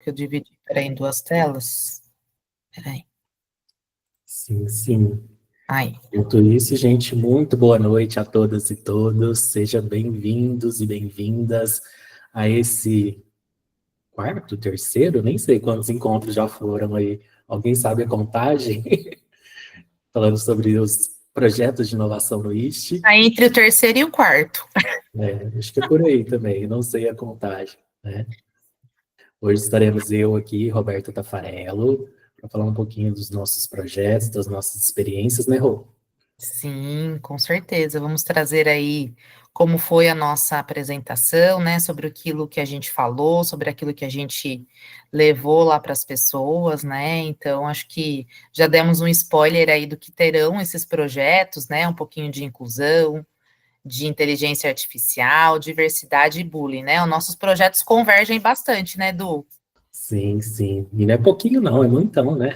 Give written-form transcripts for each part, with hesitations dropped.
Que eu dividi, peraí, em duas telas. Peraí. Sim, sim. Aí. Enquanto isso, gente, muito boa noite a todas e todos. Sejam bem-vindos e bem-vindas a esse quarto, terceiro, nem sei quantos encontros já foram aí. Alguém sabe a contagem? Falando sobre os projetos de inovação no IST. Tá entre o terceiro e o quarto. Acho que é por aí também, não sei a contagem, né? Hoje estaremos eu aqui, Roberto Tafarello, para falar um pouquinho dos nossos projetos, das nossas experiências, né, Rô? Sim, com certeza. Vamos trazer aí como foi a nossa apresentação, né? Sobre aquilo que a gente falou, sobre aquilo que a gente levou lá para as pessoas, né? Então, acho que já demos um spoiler aí do que terão esses projetos, né? Um pouquinho de inclusão, de inteligência artificial, diversidade e bullying, né? Os nossos projetos convergem bastante, né, Edu? Sim, sim. E não é pouquinho não, é muitão, né?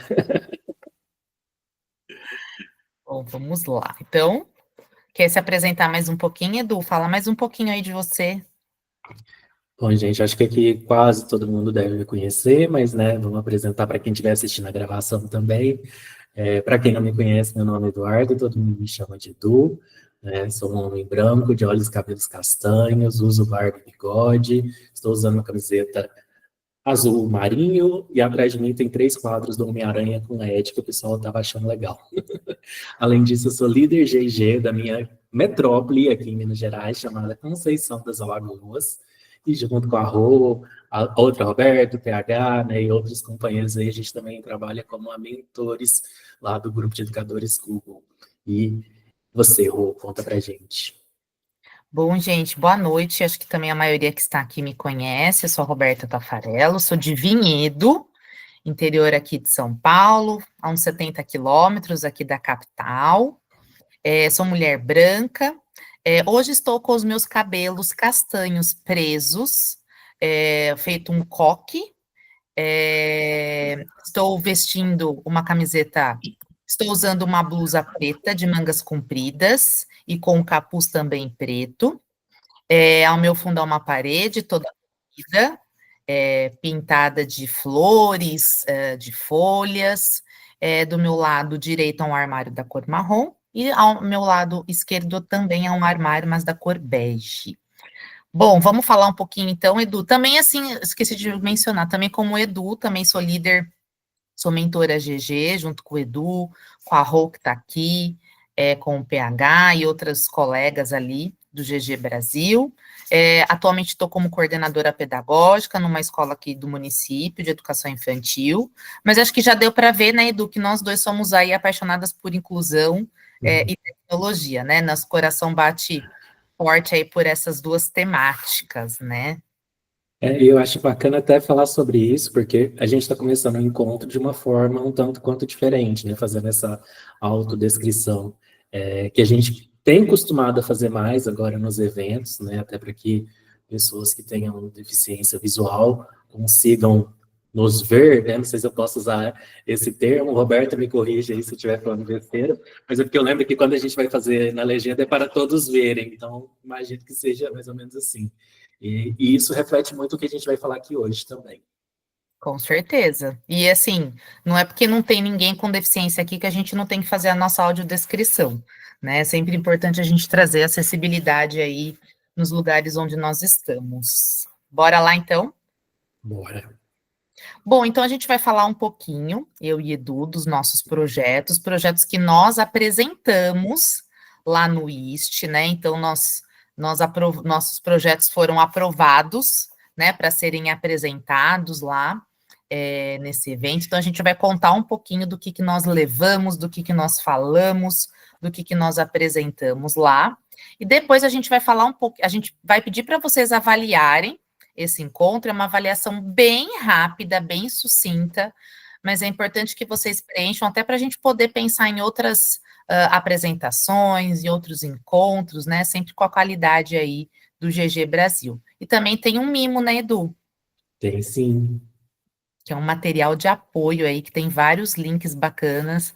Bom, vamos lá. Então, quer se apresentar mais um pouquinho, Edu? Fala mais um pouquinho aí de você. Bom, gente, acho que aqui quase todo mundo deve me conhecer, mas, né, vamos apresentar para quem estiver assistindo a gravação também. Para quem não me conhece, meu nome é Eduardo, todo mundo me chama de Edu, né? Sou um homem branco, de olhos e cabelos castanhos, uso barba e bigode, estou usando uma camiseta azul marinho, e atrás de mim tem 3 quadros do Homem-Aranha com LED, que o pessoal estava achando legal. Além disso, eu sou líder GG da minha metrópole aqui em Minas Gerais, chamada Conceição das Alagoas, e junto com a Rô, a outra Roberto, PH, né, e outros companheiros aí, a gente também trabalha como mentores lá do grupo de educadores Google. E você, Rô, conta pra gente. Bom, gente, boa noite. Acho que também a maioria que está aqui me conhece. Eu sou a Roberta Tafarello, sou de Vinhedo, interior aqui de São Paulo, a uns 70 quilômetros aqui da capital. Sou mulher branca. Hoje estou com os meus cabelos castanhos presos, feito um coque. Estou vestindo uma camiseta, estou usando uma blusa preta de mangas compridas e com o capuz também preto. Ao meu fundo há uma parede toda colorida, pintada de flores, de folhas. Do meu lado direito há um armário da cor marrom, e ao meu lado esquerdo também há um armário, mas da cor bege. Bom, vamos falar um pouquinho então, Edu. Também, assim, esqueci de mencionar, também como Edu, também sou líder, sou mentora GG, junto com o Edu, com a Rô, que está aqui, com o PH e outros colegas ali do GG Brasil. Atualmente estou como coordenadora pedagógica numa escola aqui do município de educação infantil, mas acho que já deu para ver, né, Edu, que nós dois somos aí apaixonadas por inclusão e tecnologia, né? Nosso coração bate forte aí por essas duas temáticas, né? Eu acho bacana até falar sobre isso, porque a gente está começando o encontro de uma forma um tanto quanto diferente, né? Fazendo essa autodescrição, que a gente tem costumado a fazer mais agora nos eventos, né? Até para que pessoas que tenham deficiência visual consigam nos ver, né? Não sei se eu posso usar esse termo, Roberta me corrija aí se eu estiver falando besteira, mas é porque eu lembro que quando a gente vai fazer na legenda é para todos verem, então imagino que seja mais ou menos assim. E isso reflete muito o que a gente vai falar aqui hoje também. Com certeza. E assim, não é porque não tem ninguém com deficiência aqui que a gente não tem que fazer a nossa audiodescrição, né? É sempre importante a gente trazer acessibilidade aí nos lugares onde nós estamos. Bora lá, então? Bora. Bom, então a gente vai falar um pouquinho, eu e Edu, dos nossos projetos, projetos que nós apresentamos lá no IST, né? Então, nossos projetos foram aprovados, né, para serem apresentados lá nesse evento. Então, a gente vai contar um pouquinho do que nós levamos, do que nós falamos, do que nós apresentamos lá. E depois a gente vai falar um pouco, a gente vai pedir para vocês avaliarem esse encontro, é uma avaliação bem rápida, bem sucinta, mas é importante que vocês preencham até para a gente poder pensar em outras apresentações e outros encontros, né? Sempre com a qualidade aí do GG Brasil. E também tem um mimo, né, Edu? Tem sim. Que é um material de apoio aí, que tem vários links bacanas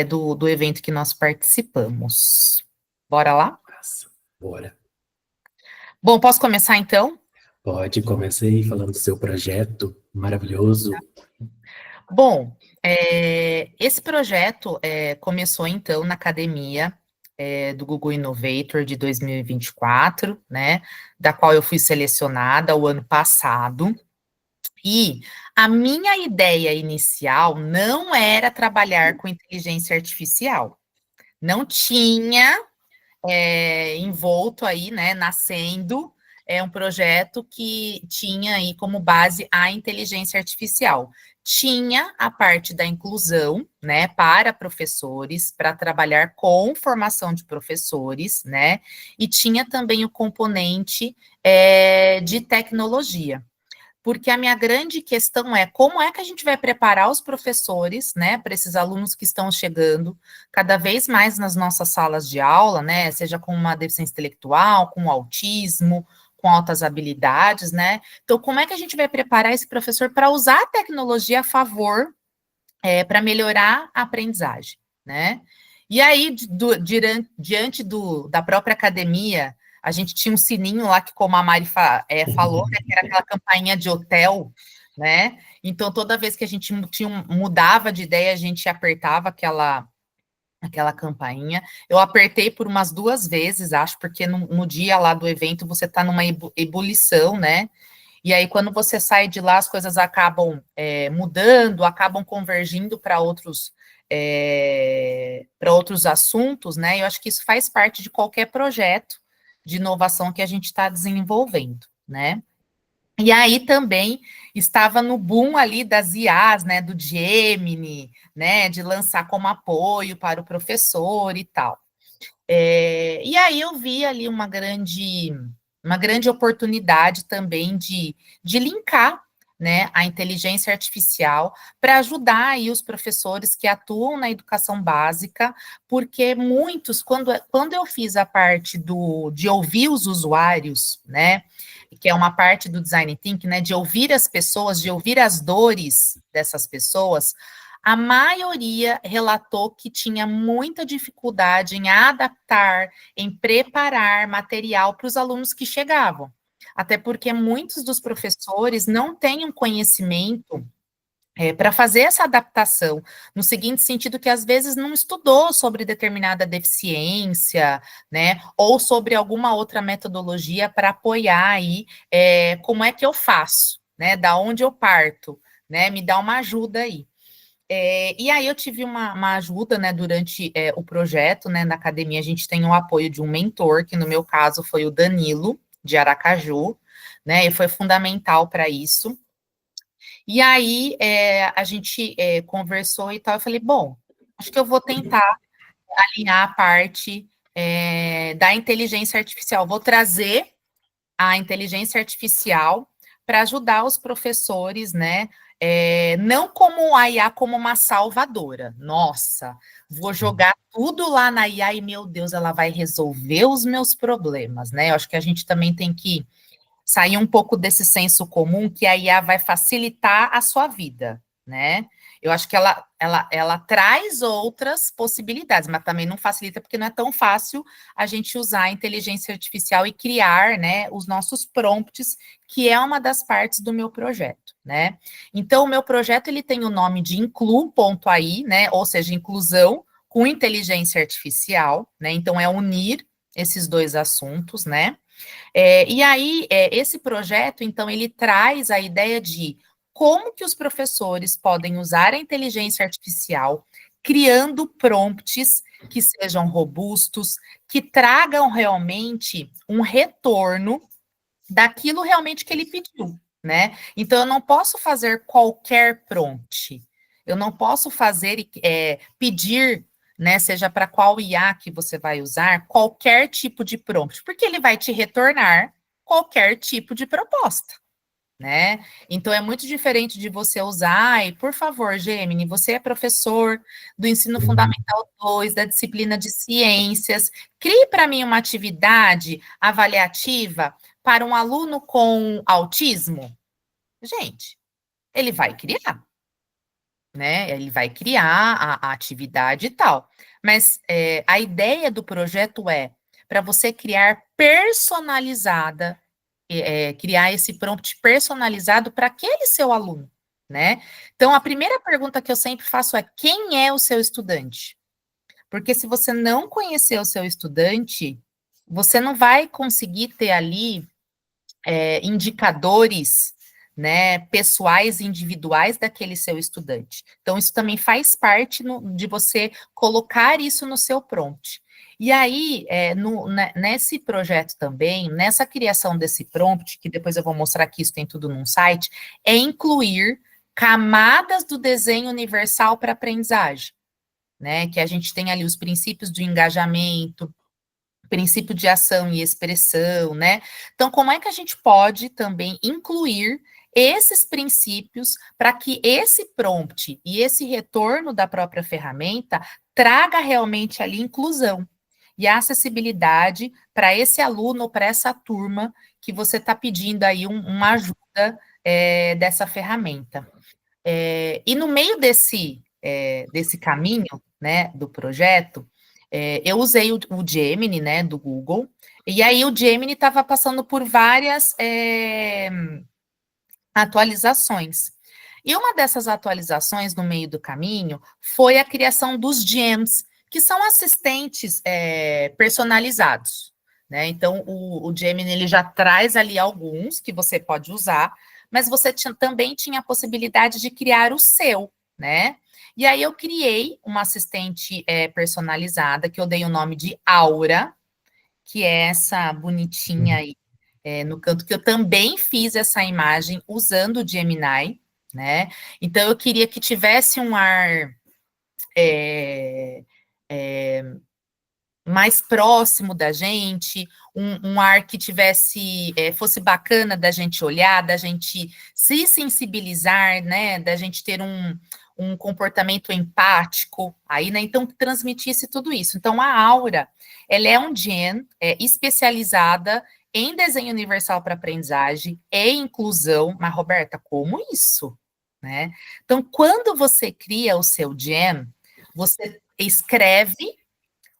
do evento que nós participamos. Bora lá? Massa. Bora. Bom, posso começar então? Pode, comecei falando do seu projeto. Maravilhoso. Bom, esse projeto começou, então, na academia do Google Innovator de 2024, né, da qual eu fui selecionada o ano passado, e a minha ideia inicial não era trabalhar com inteligência artificial, não tinha envolto aí, né, nascendo, um projeto que tinha aí como base a inteligência artificial. Tinha a parte da inclusão, né, para professores, para trabalhar com formação de professores, né, e tinha também o componente de tecnologia. Porque a minha grande questão é como é que a gente vai preparar os professores, né, para esses alunos que estão chegando cada vez mais nas nossas salas de aula, né, seja com uma deficiência intelectual, com autismo, com altas habilidades, né? Então, como é que a gente vai preparar esse professor para usar a tecnologia a favor, para melhorar a aprendizagem, né? E aí, diante da própria academia, a gente tinha um sininho lá que, como a Mari falou, né, que era aquela campainha de hotel, né? Então, toda vez que a gente mudava de ideia, a gente apertava aquela campainha. Eu apertei por umas 2 vezes, acho, porque no dia lá do evento você está numa ebulição, né? E aí, quando você sai de lá, as coisas acabam mudando, acabam convergindo para outros assuntos, né? Eu acho que isso faz parte de qualquer projeto de inovação que a gente está desenvolvendo, né? E aí também estava no boom ali das IAs, né, do Gemini, né, de lançar como apoio para o professor e tal. E aí eu vi ali uma grande oportunidade também de linkar, né, a inteligência artificial para ajudar aí os professores que atuam na educação básica, porque muitos, quando eu fiz a parte de ouvir os usuários, né, que é uma parte do design thinking, né, de ouvir as pessoas, de ouvir as dores dessas pessoas, a maioria relatou que tinha muita dificuldade em adaptar, em preparar material para os alunos que chegavam. Até porque muitos dos professores não têm um conhecimento para fazer essa adaptação, no seguinte sentido que às vezes não estudou sobre determinada deficiência, né, ou sobre alguma outra metodologia para apoiar aí como é que eu faço, né, da onde eu parto, né, me dá uma ajuda aí. E aí eu tive uma ajuda, né, durante o projeto, né, na academia a gente tem o apoio de um mentor, que no meu caso foi o Danilo, de Aracaju, né, e foi fundamental para isso. E aí a gente conversou e tal, eu falei, bom, acho que eu vou tentar alinhar a parte da inteligência artificial, vou trazer a inteligência artificial para ajudar os professores, né? Não como a IA como uma salvadora. Nossa, vou jogar tudo lá na IA e, meu Deus, ela vai resolver os meus problemas, né? Eu acho que a gente também tem que sair um pouco desse senso comum que a IA vai facilitar a sua vida, né? Eu acho que ela traz outras possibilidades, mas também não facilita, porque não é tão fácil a gente usar a inteligência artificial e criar, né, os nossos prompts, que é uma das partes do meu projeto, né? Então, o meu projeto, ele tem o nome de Inclu.ai, né, ou seja, inclusão com inteligência artificial, né? Então, é unir esses dois assuntos, né? E aí, esse projeto, então, ele traz a ideia de como que os professores podem usar a inteligência artificial criando prompts que sejam robustos, que tragam realmente um retorno daquilo realmente que ele pediu, né? Então, eu não posso fazer qualquer prompt, eu não posso fazer, pedir, né, seja para qual IA que você vai usar, qualquer tipo de prompt, porque ele vai te retornar qualquer tipo de proposta, né? Então, é muito diferente de você usar, e por favor, Gemini, você é professor do Ensino Fundamental 2, da disciplina de Ciências, crie para mim uma atividade avaliativa para um aluno com autismo. Gente, ele vai criar, né? Ele vai criar a atividade e tal. Mas a ideia do projeto é para você criar personalizada, criar esse prompt personalizado para aquele seu aluno. né? Então, a primeira pergunta que eu sempre faço é: quem é o seu estudante? Porque se você não conhecer o seu estudante, você não vai conseguir ter ali indicadores, né, pessoais, individuais daquele seu estudante. Então, isso também faz parte de você colocar isso no seu prompt. E aí, nesse projeto também, nessa criação desse prompt, que depois eu vou mostrar que isso tem tudo num site, é incluir camadas do desenho universal para aprendizagem, né? Que a gente tem ali os princípios do engajamento, princípio de ação e expressão, né? Então, como é que a gente pode também incluir esses princípios para que esse prompt e esse retorno da própria ferramenta traga realmente ali inclusão e acessibilidade para esse aluno, para essa turma que você está pedindo aí uma ajuda dessa ferramenta. E no meio desse caminho, né, do projeto, eu usei o Gemini, né, do Google, e aí o Gemini estava passando por várias atualizações. E uma dessas atualizações no meio do caminho foi a criação dos gems, que são assistentes personalizados, né? Então, o Gemini ele já traz ali alguns que você pode usar, mas você também tinha a possibilidade de criar o seu, né? E aí eu criei uma assistente personalizada, que eu dei o nome de Aura, que é essa bonitinha aí no canto, que eu também fiz essa imagem usando o Gemini, né? Então, eu queria que tivesse um ar mais próximo da gente, um ar que tivesse, fosse bacana da gente olhar, da gente se sensibilizar, né? Da gente ter um comportamento empático aí, né? Então, transmitisse tudo isso. Então, a Aura, ela é um gen especializada em desenho universal para aprendizagem e inclusão. Mas, Roberta, como isso? Né? Então, quando você cria o seu gen, você escreve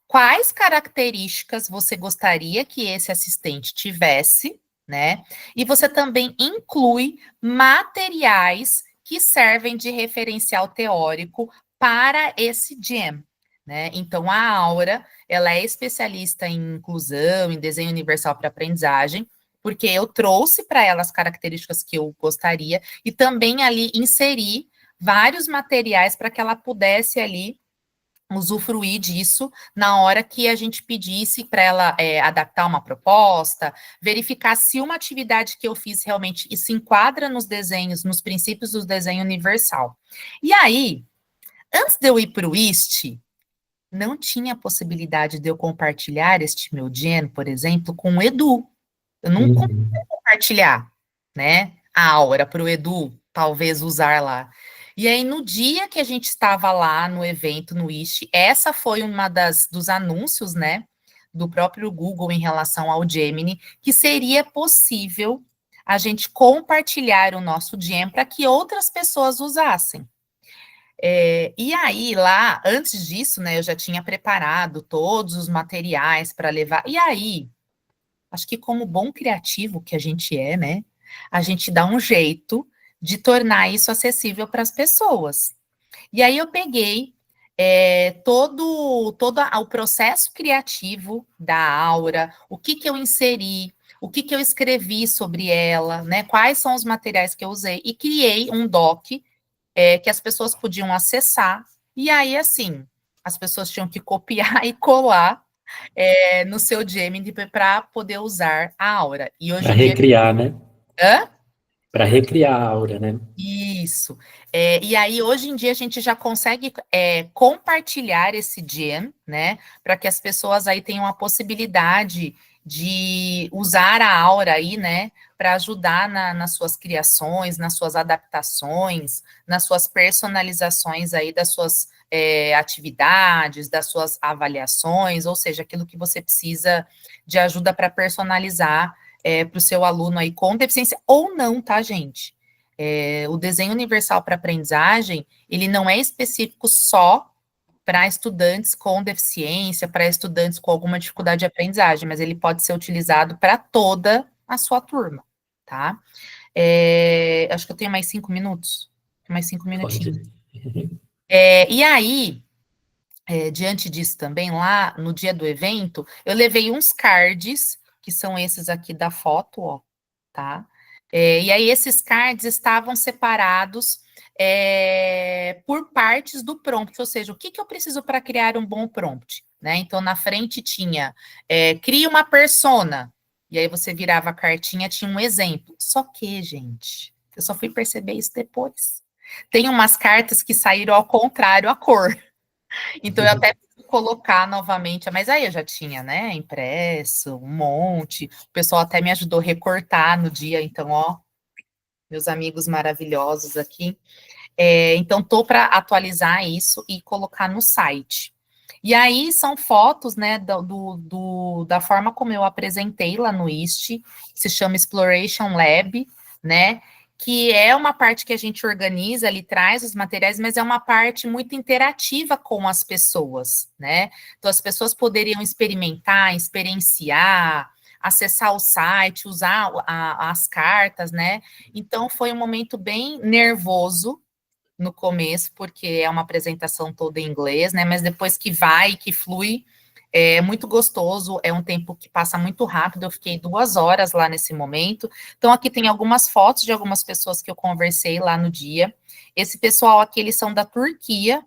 quais características você gostaria que esse assistente tivesse, né? E você também inclui materiais que servem de referencial teórico para esse GEM, né? Então, a Aura, ela é especialista em inclusão, em desenho universal para aprendizagem, porque eu trouxe para ela as características que eu gostaria e também ali inseri vários materiais para que ela pudesse ali usufruir disso na hora que a gente pedisse para ela adaptar uma proposta, verificar se uma atividade que eu fiz realmente se enquadra nos desenhos, nos princípios do desenho universal. E aí, antes de eu ir para o IST, não tinha possibilidade de eu compartilhar este meu gen, por exemplo, com o Edu. Eu não conseguia compartilhar, né, a aura para o Edu, talvez usar lá. E aí, no dia que a gente estava lá no evento, no IST, essa foi uma dos anúncios, né, do próprio Google em relação ao Gemini, que seria possível a gente compartilhar o nosso Gem para que outras pessoas usassem. E aí, lá, antes disso, né, eu já tinha preparado todos os materiais para levar. E aí, acho que como bom criativo que a gente é, né, a gente dá um jeito de tornar isso acessível para as pessoas. E aí eu peguei todo o processo criativo da Aura, o que eu inseri, o que eu escrevi sobre ela, né, quais são os materiais que eu usei, e criei um doc que as pessoas podiam acessar, e aí, assim, as pessoas tinham que copiar e colar no seu Gemini para poder usar a Aura. E hoje Para em dia... recriar, né? Hã? Para recriar a aura, né? Isso. E aí, hoje em dia, a gente já consegue compartilhar esse gem, né? Para que as pessoas aí tenham a possibilidade de usar a aura aí, né? Para ajudar nas suas criações, nas suas adaptações, nas suas personalizações aí das suas atividades, das suas avaliações, ou seja, aquilo que você precisa de ajuda para personalizar para o seu aluno aí com deficiência ou não, tá, gente? O desenho universal para aprendizagem, ele não é específico só para estudantes com deficiência, para estudantes com alguma dificuldade de aprendizagem, mas ele pode ser utilizado para toda a sua turma, tá? Acho que eu tenho mais 5 minutos. Mais 5 minutinhos. Pode. E aí, diante disso também, lá no dia do evento, eu levei uns cards, que são esses aqui da foto, ó, tá? E aí esses cards estavam separados por partes do prompt, ou seja, o que eu preciso para criar um bom prompt, né? Então, na frente tinha, cria uma persona, e aí você virava a cartinha, tinha um exemplo. Só que, gente, eu só fui perceber isso depois. Tem umas cartas que saíram ao contrário a cor. Então, eu até preciso colocar novamente, mas aí eu já tinha, né, impresso, um monte. O pessoal até me ajudou a recortar no dia, então, ó, meus amigos maravilhosos aqui. Então, tô para atualizar isso e colocar no site. E aí são fotos, né, da forma como eu apresentei lá no IST, se chama Exploration Lab, né, que é uma parte que a gente organiza ali, traz os materiais, mas é uma parte muito interativa com as pessoas, né? Então, as pessoas poderiam experimentar, experienciar, acessar o site, usar as cartas, né? Então, foi um momento bem nervoso no começo, porque é uma apresentação toda em inglês, né? Mas depois que vai, que flui, é muito gostoso, é um tempo que passa muito rápido. Eu fiquei 2 horas lá nesse momento. Então, aqui tem algumas fotos de algumas pessoas que eu conversei lá no dia. Esse pessoal aqui, eles são da Turquia.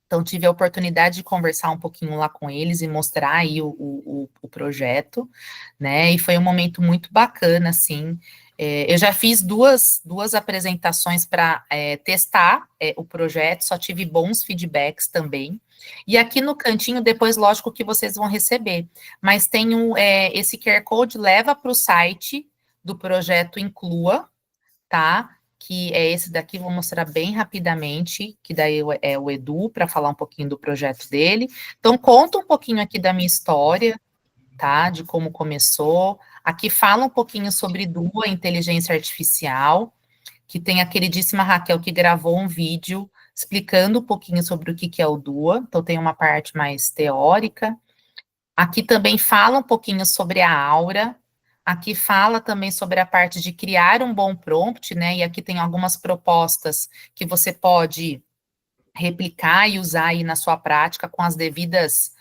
Então, tive a oportunidade de conversar um pouquinho lá com eles e mostrar aí o projeto, né? E foi um momento muito bacana, assim. Eu já fiz duas apresentações para testar o projeto, só tive bons feedbacks também. E aqui no cantinho, depois, lógico que vocês vão receber, mas tem esse QR Code, leva para o site do projeto Inclua, tá? Que é esse daqui, vou mostrar bem rapidamente, que daí é o Edu, para falar um pouquinho do projeto dele. Então, conta um pouquinho aqui da minha história, tá? De como começou. Aqui fala um pouquinho sobre Dua, inteligência artificial, que tem a queridíssima Raquel que gravou um vídeo explicando um pouquinho sobre o que é o Dua. Então, tem uma parte mais teórica. Aqui também fala um pouquinho sobre a aura. Aqui fala também sobre a parte de criar um bom prompt, né? E aqui tem algumas propostas que você pode replicar e usar aí na sua prática com as devidas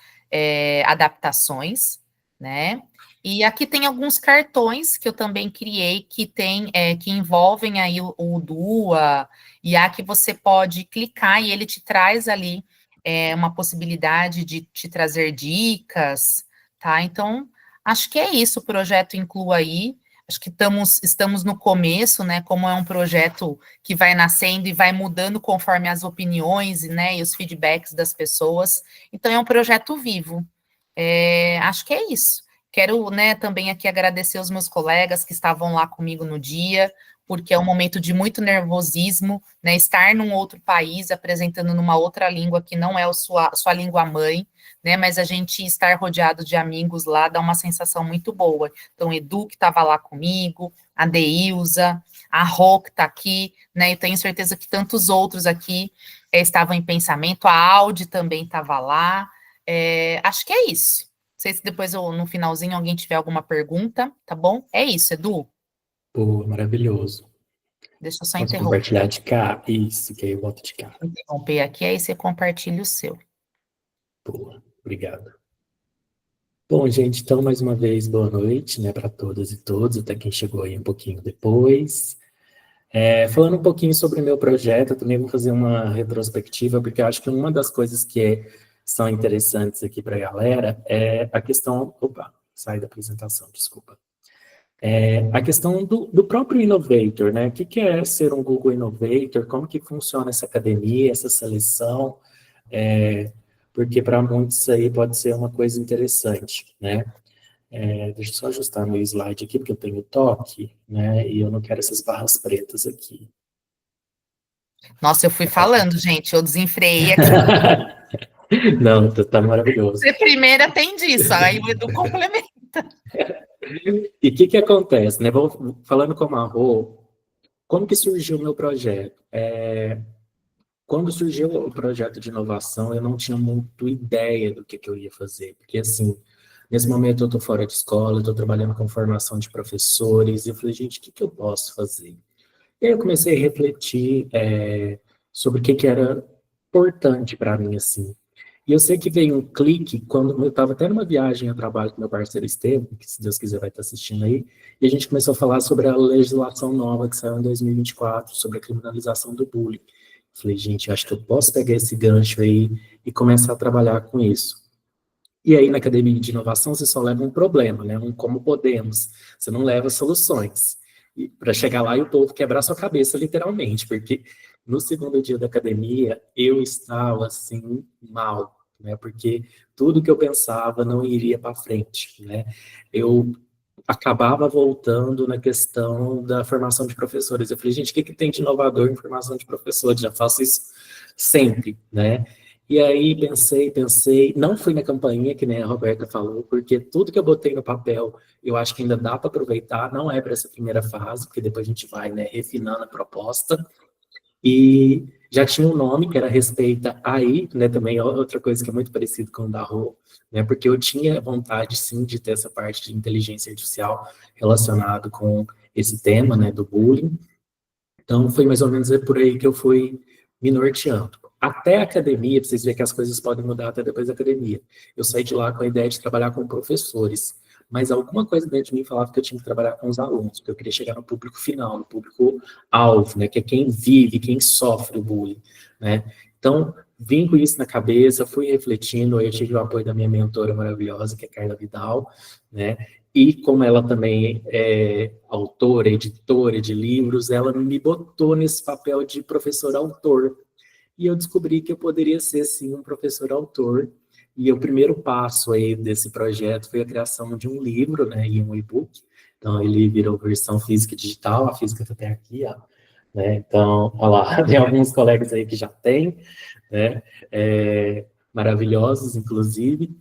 adaptações, né? E aqui tem alguns cartões que eu também criei que envolvem aí o Dua, e há que você pode clicar e ele te traz ali uma possibilidade de te trazer dicas, tá? Então, acho que é isso, o projeto Inclua aí. Acho que estamos no começo, né? Como é um projeto que vai nascendo e vai mudando conforme as opiniões, né, e os feedbacks das pessoas. Então, é um projeto vivo. Acho que é isso. Quero, né, também aqui agradecer os meus colegas que estavam lá comigo no dia, porque é um momento de muito nervosismo, né, estar num outro país, apresentando numa outra língua que não é a sua língua mãe, né, mas a gente estar rodeado de amigos lá dá uma sensação muito boa. Então, Edu, que estava lá comigo, a Deilza, a Rô, que está aqui, né, eu tenho certeza que tantos outros aqui estavam em pensamento, a Audi também estava lá. Acho que é isso. Não sei se depois, no finalzinho, alguém tiver alguma pergunta, tá bom? É isso, Edu. Pô, maravilhoso. Deixa eu só Posso interromper. compartilhar de cá? Isso, que aí eu boto de cá. Interromper aqui, aí você compartilha o seu. Boa, obrigado. Bom, gente, então, mais uma vez, boa noite, né, para todas e todos, até quem chegou aí um pouquinho depois. Falando um pouquinho sobre o meu projeto, eu também vou fazer uma retrospectiva, porque eu acho que uma das coisas que são interessantes aqui para a galera é a questão... Opa, saí da apresentação, desculpa. A questão do próprio Innovator, né? O que é ser um Google Innovator? Como que funciona essa academia, essa seleção? Porque para muitos isso aí pode ser uma coisa interessante, né? Deixa eu só ajustar meu slide aqui, porque eu tenho toque, né? E eu não quero essas barras pretas aqui. Nossa, eu fui falando, gente, eu desenfreei aqui. Não, tá maravilhoso. Você primeira tem disso, aí o Edu complementa. E o que acontece, né? Falando com a Rô, como que surgiu o meu projeto? Quando surgiu o projeto de inovação, eu não tinha muito ideia do que eu ia fazer, porque assim, nesse momento eu estou fora de escola, estou trabalhando com formação de professores, e eu falei, gente, o que eu posso fazer? E aí eu comecei a refletir sobre o que era importante para mim, assim. E eu sei que veio um clique quando eu estava até numa viagem a trabalho com meu parceiro Estevam, que se Deus quiser vai estar assistindo aí, e a gente começou a falar sobre a legislação nova que saiu em 2024, sobre a criminalização do bullying. Falei, gente, eu acho que eu posso pegar esse gancho aí e começar a trabalhar com isso. E aí, na academia de inovação, você só leva um problema, né? Um como podemos. Você não leva soluções. E para chegar lá e o povo quebrar sua cabeça, literalmente, porque no segundo dia da academia, eu estava, assim, mal, né? Porque tudo que eu pensava não iria para frente, né? Eu acabava voltando na questão da formação de professores. Eu falei, gente, o que tem de inovador em formação de professores? Já faço isso sempre, né? E aí pensei, não fui na campainha, que nem a Roberta falou, porque tudo que eu botei no papel, eu acho que ainda dá para aproveitar, não é para essa primeira fase, porque depois a gente vai, né, refinando a proposta, e já tinha um nome que era Respeita AI, né, também é outra coisa que é muito parecido com o da Rô, né, porque eu tinha vontade, sim, de ter essa parte de inteligência artificial relacionado com esse tema, né, do bullying. Então, foi mais ou menos por aí que eu fui me norteando. Até a academia, para vocês verem que as coisas podem mudar até depois da academia. Eu saí de lá com a ideia de trabalhar com professores, mas alguma coisa dentro de mim falava que eu tinha que trabalhar com os alunos, porque eu queria chegar no público final, no público-alvo, né, que é quem vive, quem sofre o bullying, né. Então, vim com isso na cabeça, fui refletindo, aí eu tive o apoio da minha mentora maravilhosa, que é Carla Vidal, né, e como ela também é autora, editora de livros, ela me botou nesse papel de professor-autor. E eu descobri que eu poderia ser, sim, um professor-autor. E o primeiro passo aí desse projeto foi a criação de um livro, né, e um e-book. Então, ele virou versão física e digital, a física está até aqui, ó. Né? Então, olha lá, tem alguns colegas aí que já têm, né, maravilhosos, inclusive.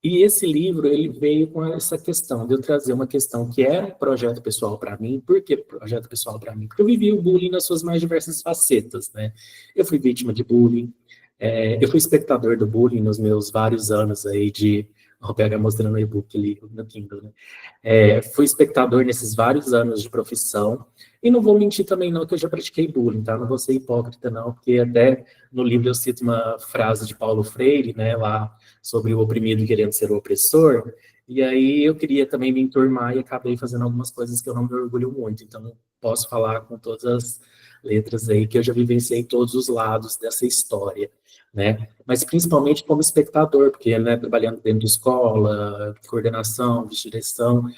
E esse livro, ele veio com essa questão de eu trazer uma questão que era um projeto pessoal para mim. Por que projeto pessoal para mim? Porque eu vivi o bullying nas suas mais diversas facetas, né? Eu fui vítima de bullying, eu fui espectador do bullying nos meus vários anos aí de... Vou pegar mostrando o e-book ali no Kindle, né? Fui espectador nesses vários anos de profissão, e não vou mentir também não que eu já pratiquei bullying, tá? Não vou ser hipócrita não, porque até no livro eu cito uma frase de Paulo Freire, né, lá sobre o oprimido querendo ser o opressor, e aí eu queria também me enturmar e acabei fazendo algumas coisas que eu não me orgulho muito, então posso falar com todas as letras aí que eu já vivenciei todos os lados dessa história, né? Mas principalmente como espectador, porque, né, trabalhando dentro de escola, coordenação, direção,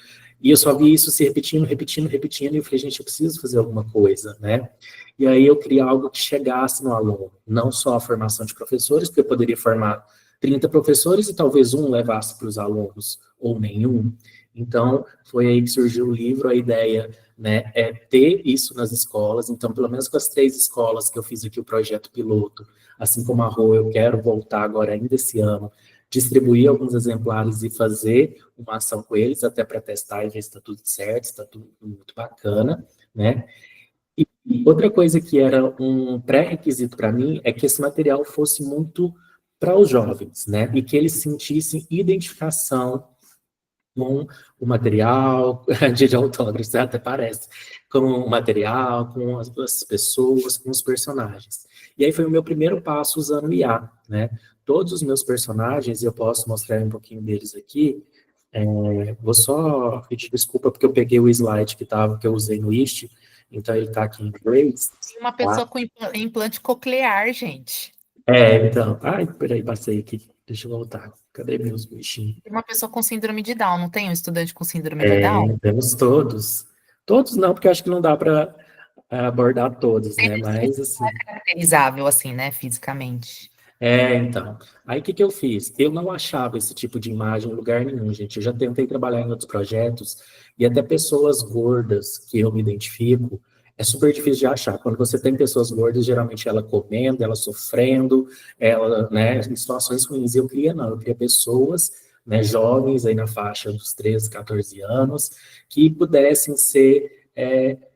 e eu só vi isso se repetindo, repetindo, repetindo, e eu falei, gente, eu preciso fazer alguma coisa, né? E aí eu queria algo que chegasse no aluno, não só a formação de professores, porque eu poderia formar 30 professores e talvez um levasse para os alunos, ou nenhum. Então, foi aí que surgiu o livro, a ideia, né, é ter isso nas escolas. Então, pelo menos com as 3 escolas que eu fiz aqui o projeto piloto, assim como a Rô, eu quero voltar agora ainda esse ano, distribuir alguns exemplares e fazer uma ação com eles, até para testar e ver se está tudo certo, se está tudo muito bacana, né? E outra coisa que era um pré-requisito para mim é que esse material fosse muito para os jovens, né? E que eles sentissem identificação com o material, de autógrafos, até parece, com o material, com as pessoas, com os personagens. E aí foi o meu primeiro passo usando o IA, né? Todos os meus personagens, eu posso mostrar um pouquinho deles aqui, vou só pedir desculpa porque eu peguei o slide que eu usei no Ist, então ele está aqui em inglês. Uma pessoa com implante coclear, gente. Então, ai, peraí, passei aqui, deixa eu voltar, cadê meus bichinhos? Tem uma pessoa com síndrome de Down, não tem um estudante com síndrome de Down? Temos todos. Todos não, porque acho que não dá para abordar todos, né? Mas assim. Caracterizável, assim, né, fisicamente. Então. Aí o que eu fiz? Eu não achava esse tipo de imagem em lugar nenhum, gente. Eu já tentei trabalhar em outros projetos e até pessoas gordas que eu me identifico, é super difícil de achar. Quando você tem pessoas gordas, geralmente ela comendo, ela sofrendo, ela, né, em situações ruins. Eu queria não, eu queria pessoas, né, jovens aí na faixa dos 13, 14 anos, que pudessem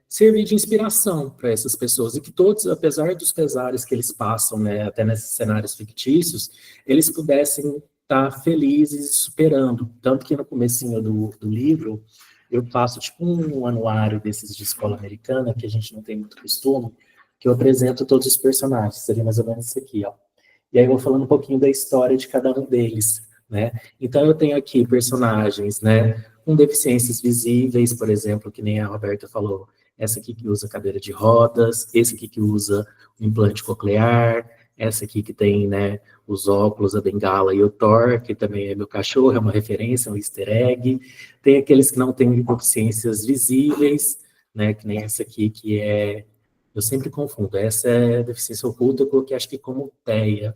servir de inspiração para essas pessoas e que todos, apesar dos pesares que eles passam, né, até nesses cenários fictícios, eles pudessem estar felizes e superando. Tanto que no comecinho do livro, eu faço tipo um anuário desses de escola americana, que a gente não tem muito costume, que eu apresento todos os personagens, seria mais ou menos isso aqui, ó. E aí eu vou falando um pouquinho da história de cada um deles, né? Então eu tenho aqui personagens, né, com deficiências visíveis, por exemplo, que nem a Roberta falou, essa aqui que usa cadeira de rodas, esse aqui que usa o implante coclear, essa aqui que tem, né, os óculos, a bengala e o Thor, que também é meu cachorro, é uma referência, um easter egg. Tem aqueles que não têm deficiências visíveis, né, que nem essa aqui que é, eu sempre confundo, essa é deficiência oculta, eu coloquei acho que como TEA,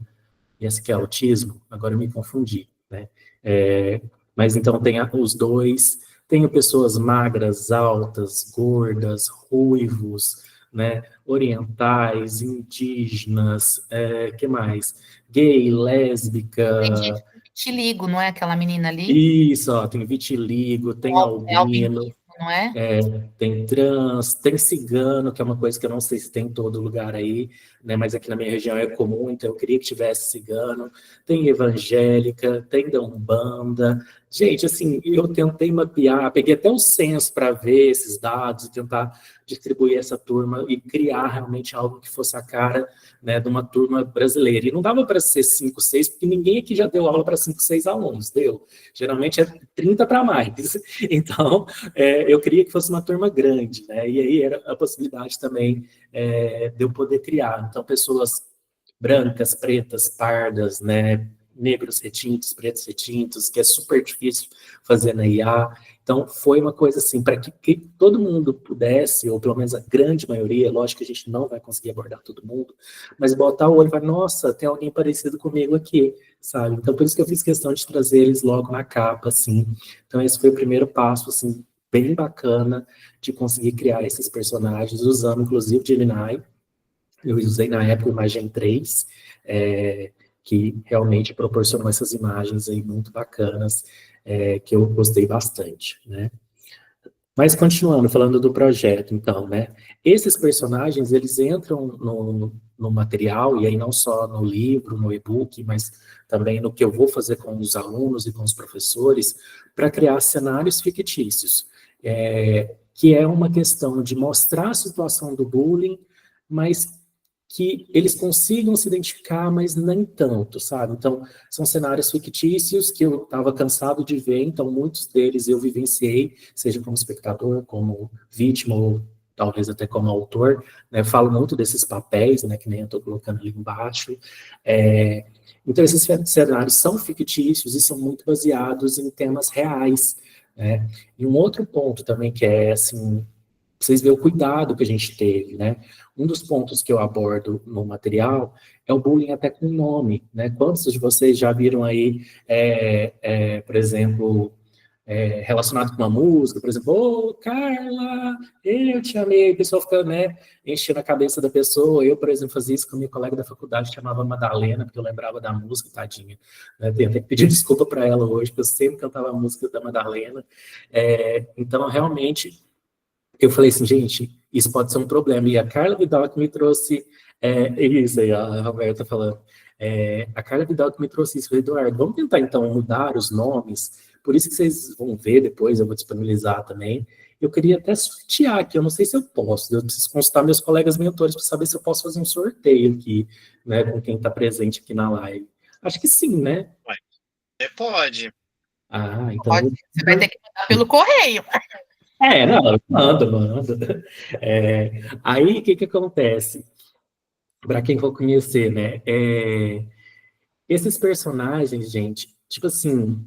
e esse que é autismo, agora eu me confundi, né? É, mas então tem os dois, tenho pessoas magras, altas, gordas, ruivos, né? Orientais, indígenas, que mais? Gay, Tem gente lésbica, com vitiligo, não é aquela menina ali? isso, ó, tem vitiligo, tem É albino, albinismo, não é? tem trans, tem cigano, que é uma coisa que eu não sei se tem em todo lugar aí, né? Mas aqui na minha região é comum, então eu queria que tivesse cigano. Tem evangélica, tem da Umbanda. Gente, assim, eu tentei mapear, peguei até o censo para ver esses dados e tentar distribuir essa turma e criar realmente algo que fosse a cara, né, de uma turma brasileira. E não dava para ser 5, 6, porque ninguém aqui já deu aula para 5, 6 alunos, deu? Geralmente é 30 para mais. Então, eu queria que fosse uma turma grande, né? E aí era a possibilidade também de eu poder criar. Então, pessoas brancas, pretas, pardas, né? Negros retintos, pretos retintos, que é super difícil fazer na IA. Então, foi uma coisa assim, para que todo mundo pudesse, ou pelo menos a grande maioria, lógico que a gente não vai conseguir abordar todo mundo, mas botar o olho e falar, nossa, tem alguém parecido comigo aqui, sabe? Então, por isso que eu fiz questão de trazer eles logo na capa, assim. Então, esse foi o primeiro passo, assim, bem bacana de conseguir criar esses personagens, usando inclusive o Gemini. Eu usei na época o Imagem 3, que realmente proporcionou essas imagens aí muito bacanas, que eu gostei bastante, né? Mas continuando, falando do projeto, então, né? Esses personagens, eles entram no material, e aí não só no livro, no e-book, mas também no que eu vou fazer com os alunos e com os professores, para criar cenários fictícios, que é uma questão de mostrar a situação do bullying, mas que eles consigam se identificar, mas nem tanto, sabe? Então, são cenários fictícios que eu estava cansado de ver, então muitos deles eu vivenciei, seja como espectador, como vítima, ou talvez até como autor, né? Falo muito desses papéis, né, que nem eu estou colocando ali embaixo. Então, esses cenários são fictícios e são muito baseados em temas reais, né? E um outro ponto também que é, assim, vocês verem o cuidado que a gente teve, né? Um dos pontos que eu abordo no material é o bullying até com nome, né? Quantos de vocês já viram aí, por exemplo, relacionado com uma música, por exemplo, ô, Carla, eu te amei, o pessoal fica, né, enchendo a cabeça da pessoa. Eu, por exemplo, fazia isso com a minha colega da faculdade, que chamava Madalena, porque eu lembrava da música, tadinha. Né? Tenho até que pedir desculpa para ela hoje, porque eu sempre cantava a música da Madalena. Então, realmente, eu falei assim, gente, isso pode ser um problema. E a Carla Vidal que me trouxe isso aí, a Roberta falando. A Carla Vidal que me trouxe isso. Eu falei, Eduardo, vamos tentar então mudar os nomes. Por isso que vocês vão ver depois, eu vou disponibilizar também. Eu queria até sortear aqui, eu não sei se eu posso. Eu preciso consultar meus colegas mentores para saber se eu posso fazer um sorteio aqui, né, com quem está presente aqui na live. Acho que sim, né? Você pode. Ah, Pode, então. você vai ter que mandar pelo correio. Não, manda. Aí, o que que acontece? Para quem for conhecer, né? Esses personagens, gente, tipo assim,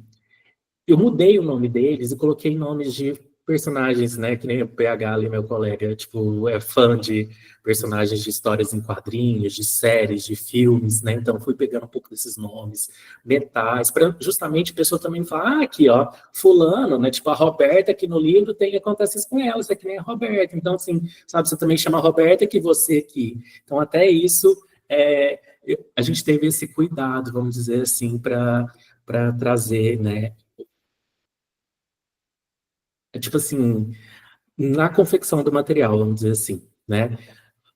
eu mudei o nome deles e coloquei nomes de personagens, né? Que nem o PH ali, meu colega, tipo, é fã de personagens de histórias em quadrinhos, de séries, de filmes, né? Então fui pegando um pouco desses nomes, metais, para justamente a pessoa também falar, aqui, ó, fulano, né? Tipo, a Roberta aqui no livro tem acontece isso com ela, isso aqui nem é a Roberta. Então, assim, sabe, você também chama a Roberta que você aqui. Então, até isso, a gente teve esse cuidado, vamos dizer assim, para trazer, né? Tipo assim, na confecção do material, vamos dizer assim, né?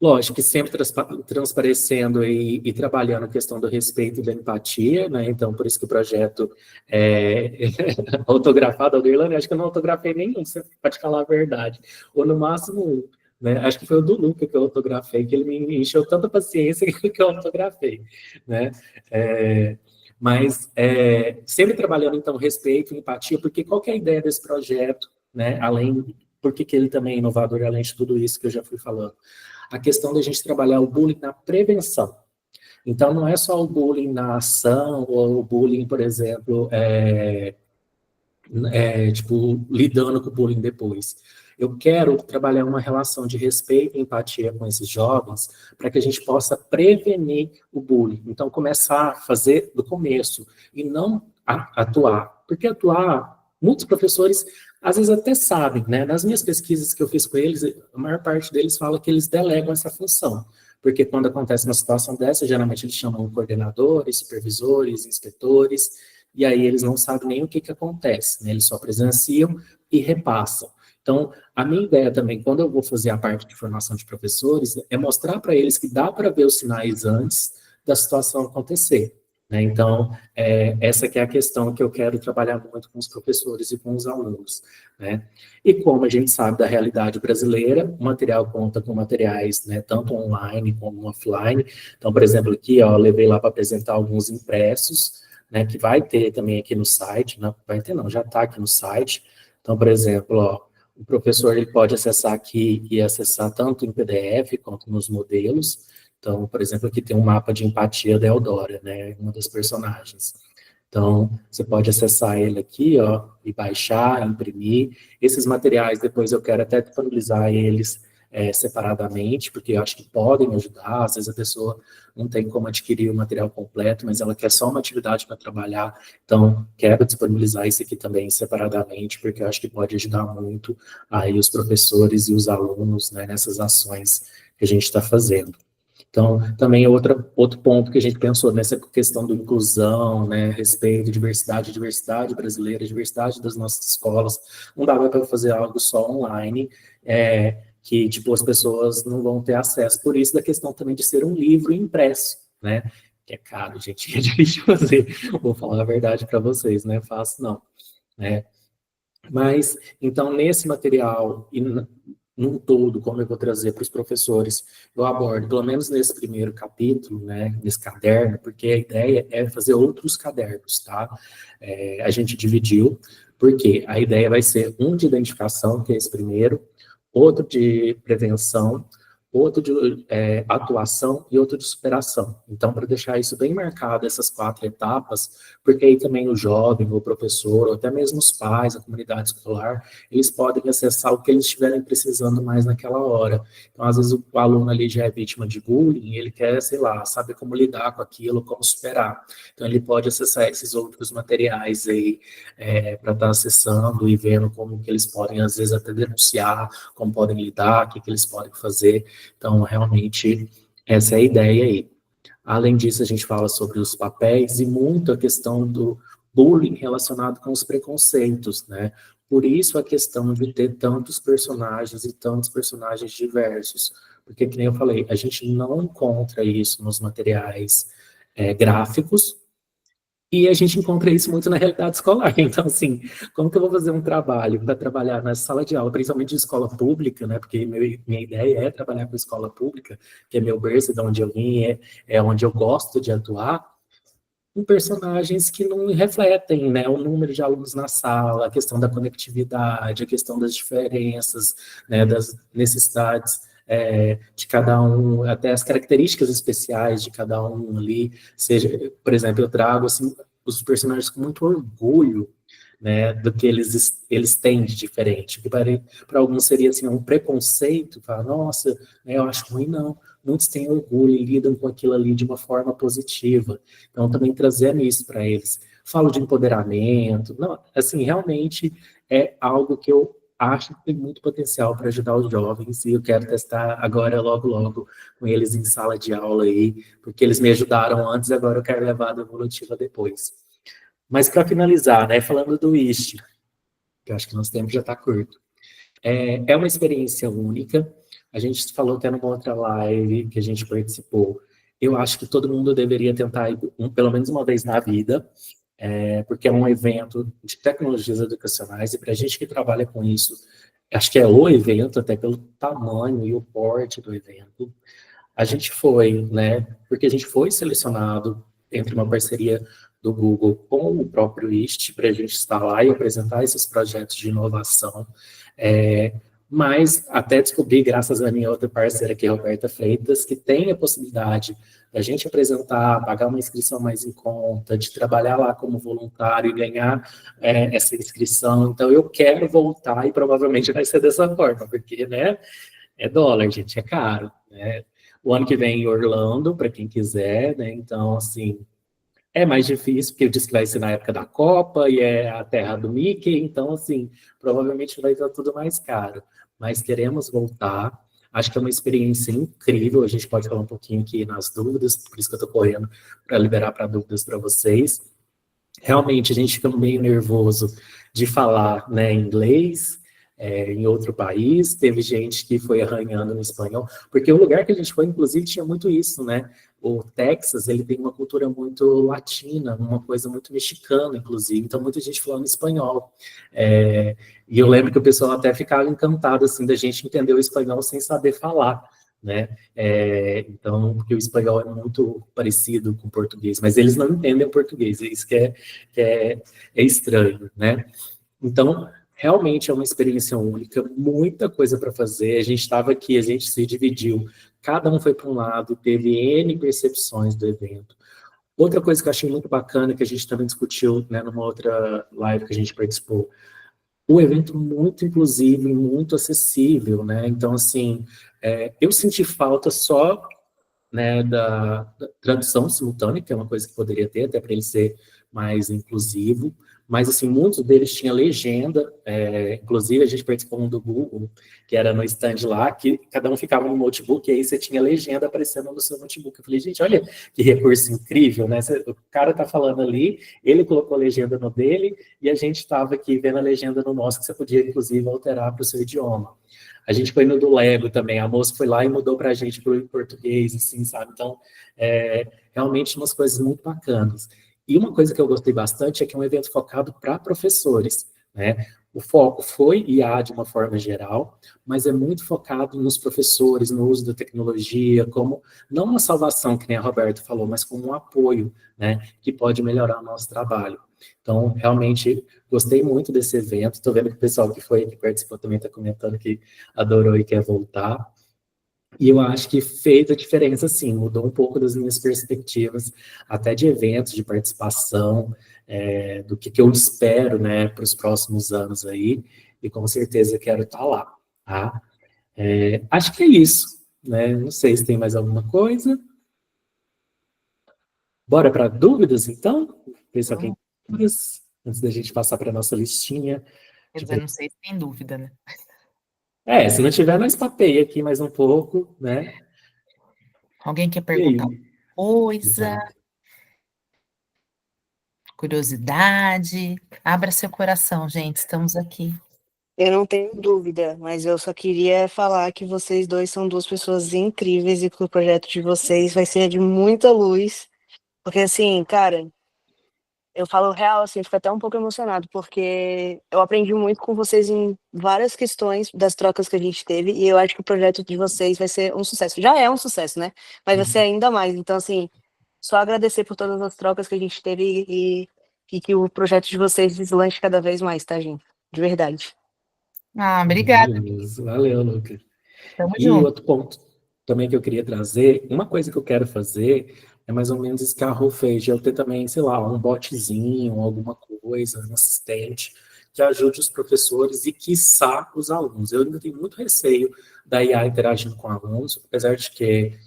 Lógico que sempre transparecendo e trabalhando a questão do respeito e da empatia, né? Então, por isso que o projeto é autografado. A Irlanda, acho que eu não autografei nenhum, você pode falar a verdade. Ou no máximo um, né? Acho que foi o do Luca que eu autografei, que ele me encheu tanta paciência que eu autografei, né? Sempre trabalhando, então, respeito e empatia, porque qual que é a ideia desse projeto, né? Por que ele também é inovador, além de tudo isso que eu já fui falando? A questão da gente trabalhar o bullying na prevenção. Então, não é só o bullying na ação, ou o bullying, por exemplo, lidando com o bullying depois. Eu quero trabalhar uma relação de respeito e empatia com esses jovens para que a gente possa prevenir o bullying. Então, começar a fazer do começo e não atuar. Porque atuar, muitos professores, às vezes até sabem, né? Nas minhas pesquisas que eu fiz com eles, a maior parte deles fala que eles delegam essa função. Porque quando acontece uma situação dessa, geralmente eles chamam coordenadores, supervisores, inspetores, e aí eles não sabem nem o que acontece, né? Eles só presenciam e repassam. Então, a minha ideia também, quando eu vou fazer a parte de formação de professores, é mostrar para eles que dá para ver os sinais antes da situação acontecer, né? Então, essa que é a questão que eu quero trabalhar muito com os professores e com os alunos, né? E como a gente sabe da realidade brasileira, o material conta com materiais, né, tanto online como offline. Então, por exemplo, aqui, ó, eu levei lá para apresentar alguns impressos, né, que vai ter também aqui no site, não vai ter não, já está aqui no site. Então, por exemplo, ó, o professor ele pode acessar aqui e acessar tanto em PDF quanto nos modelos. Então, por exemplo, aqui tem um mapa de empatia da Eudora, né, uma das personagens. Então, você pode acessar ele aqui, ó, e baixar, imprimir. Esses materiais, depois eu quero até disponibilizar eles separadamente, porque eu acho que podem ajudar. Às vezes a pessoa não tem como adquirir o material completo, mas ela quer só uma atividade para trabalhar. Então, quero disponibilizar isso aqui também separadamente, porque eu acho que pode ajudar muito aí os professores e os alunos, né, nessas ações que a gente está fazendo. Então, também outro ponto que a gente pensou nessa questão da inclusão, né, respeito, diversidade brasileira, diversidade das nossas escolas, não dava para fazer algo só online, que, tipo, as pessoas não vão ter acesso. Por isso, da questão também de ser um livro impresso, né, que é caro, gente, que é difícil de fazer. Vou falar a verdade para vocês, não é fácil, não, né. Mas, então, nesse material, e num todo, como eu vou trazer para os professores, eu abordo, pelo menos nesse primeiro capítulo, né, nesse caderno, porque a ideia é fazer outros cadernos, tá? A gente dividiu, porque a ideia vai ser um de identificação, que é esse primeiro, outro de prevenção, outro de atuação e outro de superação. Então, para deixar isso bem marcado, essas 4 etapas, porque aí também o jovem, o professor, ou até mesmo os pais, a comunidade escolar, eles podem acessar o que eles estiverem precisando mais naquela hora. Então, às vezes, o aluno ali já é vítima de bullying, ele quer, sei lá, saber como lidar com aquilo, como superar. Então, ele pode acessar esses outros materiais aí, para estar acessando e vendo como que eles podem, às vezes, até denunciar, como podem lidar, o que eles podem fazer. Então, realmente, essa é a ideia aí. Além disso, a gente fala sobre os papéis e muito a questão do bullying relacionado com os preconceitos, né? Por isso a questão de ter tantos personagens e tantos personagens diversos. Porque, que nem eu falei, a gente não encontra isso nos materiais gráficos, e a gente encontra isso muito na realidade escolar. Então, assim, como que eu vou fazer um trabalho para trabalhar na sala de aula, principalmente de escola pública, né? Porque minha ideia é trabalhar com escola pública, que é meu berço, de onde eu vim, é onde eu gosto de atuar, com personagens que não refletem, né, o número de alunos na sala, a questão da conectividade, a questão das diferenças, né, das necessidades de cada um, até as características especiais de cada um ali, seja, por exemplo, eu trago assim, os personagens com muito orgulho, né, do que eles têm de diferente, que para alguns seria assim, um preconceito, falar, nossa, né, eu acho ruim, não. Muitos têm orgulho e lidam com aquilo ali de uma forma positiva. Então, também trazendo isso para eles. Falo de empoderamento. Não, assim, realmente é algo que eu acho que tem muito potencial para ajudar os jovens e eu quero testar agora, logo, logo, com eles em sala de aula aí, porque eles me ajudaram antes, agora eu quero levar a evolutiva depois. Mas para finalizar, né, falando do IST, que eu acho que nosso tempo já está curto, é uma experiência única, A gente falou até numa outra live que a gente participou. Eu acho que todo mundo deveria tentar ir pelo menos uma vez na vida, porque é um evento de tecnologias educacionais, e para a gente que trabalha com isso, acho que é o evento, até pelo tamanho e o porte do evento. A gente foi, né, porque a gente foi selecionado entre uma parceria do Google com o próprio IST para a gente estar lá e apresentar esses projetos de inovação. Mas até descobri, graças à minha outra parceira aqui, Roberta Freitas, que tem a possibilidade da gente apresentar, pagar uma inscrição mais em conta, de trabalhar lá como voluntário e ganhar essa inscrição. Então, eu quero voltar e provavelmente vai ser dessa forma, porque, né, é dólar, gente, é caro, né? O ano que vem em Orlando, para quem quiser, né? Então, assim, é mais difícil, porque eu disse que vai ser na época da Copa e é a terra do Mickey, então, assim, provavelmente vai estar tudo mais caro. Mas queremos voltar. Acho que é uma experiência incrível. A gente pode falar um pouquinho aqui nas dúvidas, por isso que eu estou correndo para liberar para dúvidas para vocês. Realmente, a gente fica meio nervoso de falar, né, inglês, em outro país. Teve gente que foi arranhando no espanhol, porque o lugar que a gente foi, inclusive, tinha muito isso, né? O Texas, ele tem uma cultura muito latina, uma coisa muito mexicana, inclusive, então muita gente falando espanhol. E eu lembro que o pessoal até ficava encantado, assim, da gente entender o espanhol sem saber falar, né? Então, porque o espanhol é muito parecido com o português, mas eles não entendem o português, é isso que é estranho, né? Então, realmente é uma experiência única, muita coisa para fazer. A gente estava aqui, a gente se dividiu, cada um foi para um lado, teve N percepções do evento. Outra coisa que eu achei muito bacana, que a gente também discutiu, né, numa outra live que a gente participou, o evento muito inclusivo e muito acessível, né? Então, assim, eu senti falta só, né, da tradução simultânea, que é uma coisa que poderia ter, até para ele ser mais inclusivo, mas, assim, muitos deles tinham legenda, inclusive a gente participou um do Google, que era no stand lá, que cada um ficava no notebook, e aí você tinha legenda aparecendo no seu notebook. Eu falei, gente, olha que recurso incrível, né? O cara tá falando ali, ele colocou a legenda no dele, e a gente estava aqui vendo a legenda no nosso, que você podia, inclusive, alterar para o seu idioma. A gente foi no do Lego também, a moça foi lá e mudou para a gente para o português, assim, sabe? Então, realmente umas coisas muito bacanas. E uma coisa que eu gostei bastante é que é um evento focado para professores, né? O foco foi IA de uma forma geral, mas é muito focado nos professores, no uso da tecnologia, como, não uma salvação, que nem a Roberta falou, mas como um apoio, né? Que pode melhorar o nosso trabalho. Então, realmente, gostei muito desse evento. Estou vendo que o pessoal que participou também está comentando que adorou e quer voltar. E eu acho que fez a diferença, sim, mudou um pouco das minhas perspectivas, até de eventos, de participação, do que eu espero, né, para os próximos anos aí, e com certeza quero estar lá, tá? Acho que é isso, né? Não sei se tem mais alguma coisa. Bora para dúvidas, então? Ver se alguém tem dúvidas, antes da gente passar para a nossa listinha. Quer dizer, não sei se tem dúvida, né? Se não tiver, nós papeia aqui mais um pouco, né? Alguém quer E perguntar aí? coisa, Exato. curiosidade? Abra seu coração, gente, estamos aqui. Eu não tenho dúvida, mas eu só queria falar que vocês dois são duas pessoas incríveis e que o projeto de vocês vai ser de muita luz. Porque, assim, cara, eu falo real, assim, fico até um pouco emocionado, porque eu aprendi muito com vocês em várias questões das trocas que a gente teve, e eu acho que o projeto de vocês vai ser um sucesso. Já é um sucesso, né? Mas vai ser ainda mais. Então, assim, só agradecer por todas as trocas que a gente teve e que o projeto de vocês deslanche cada vez mais, tá, gente? De verdade. Obrigada, Beleza. Valeu, Lucas. tamo E junto. outro ponto também que eu queria trazer, uma coisa que eu quero fazer é mais ou menos esse carro fez, de eu ter também, sei lá, um botzinho, alguma coisa, um assistente, que ajude os professores e, quiçá, os alunos. Eu ainda tenho muito receio da IA interagindo com alunos, apesar de que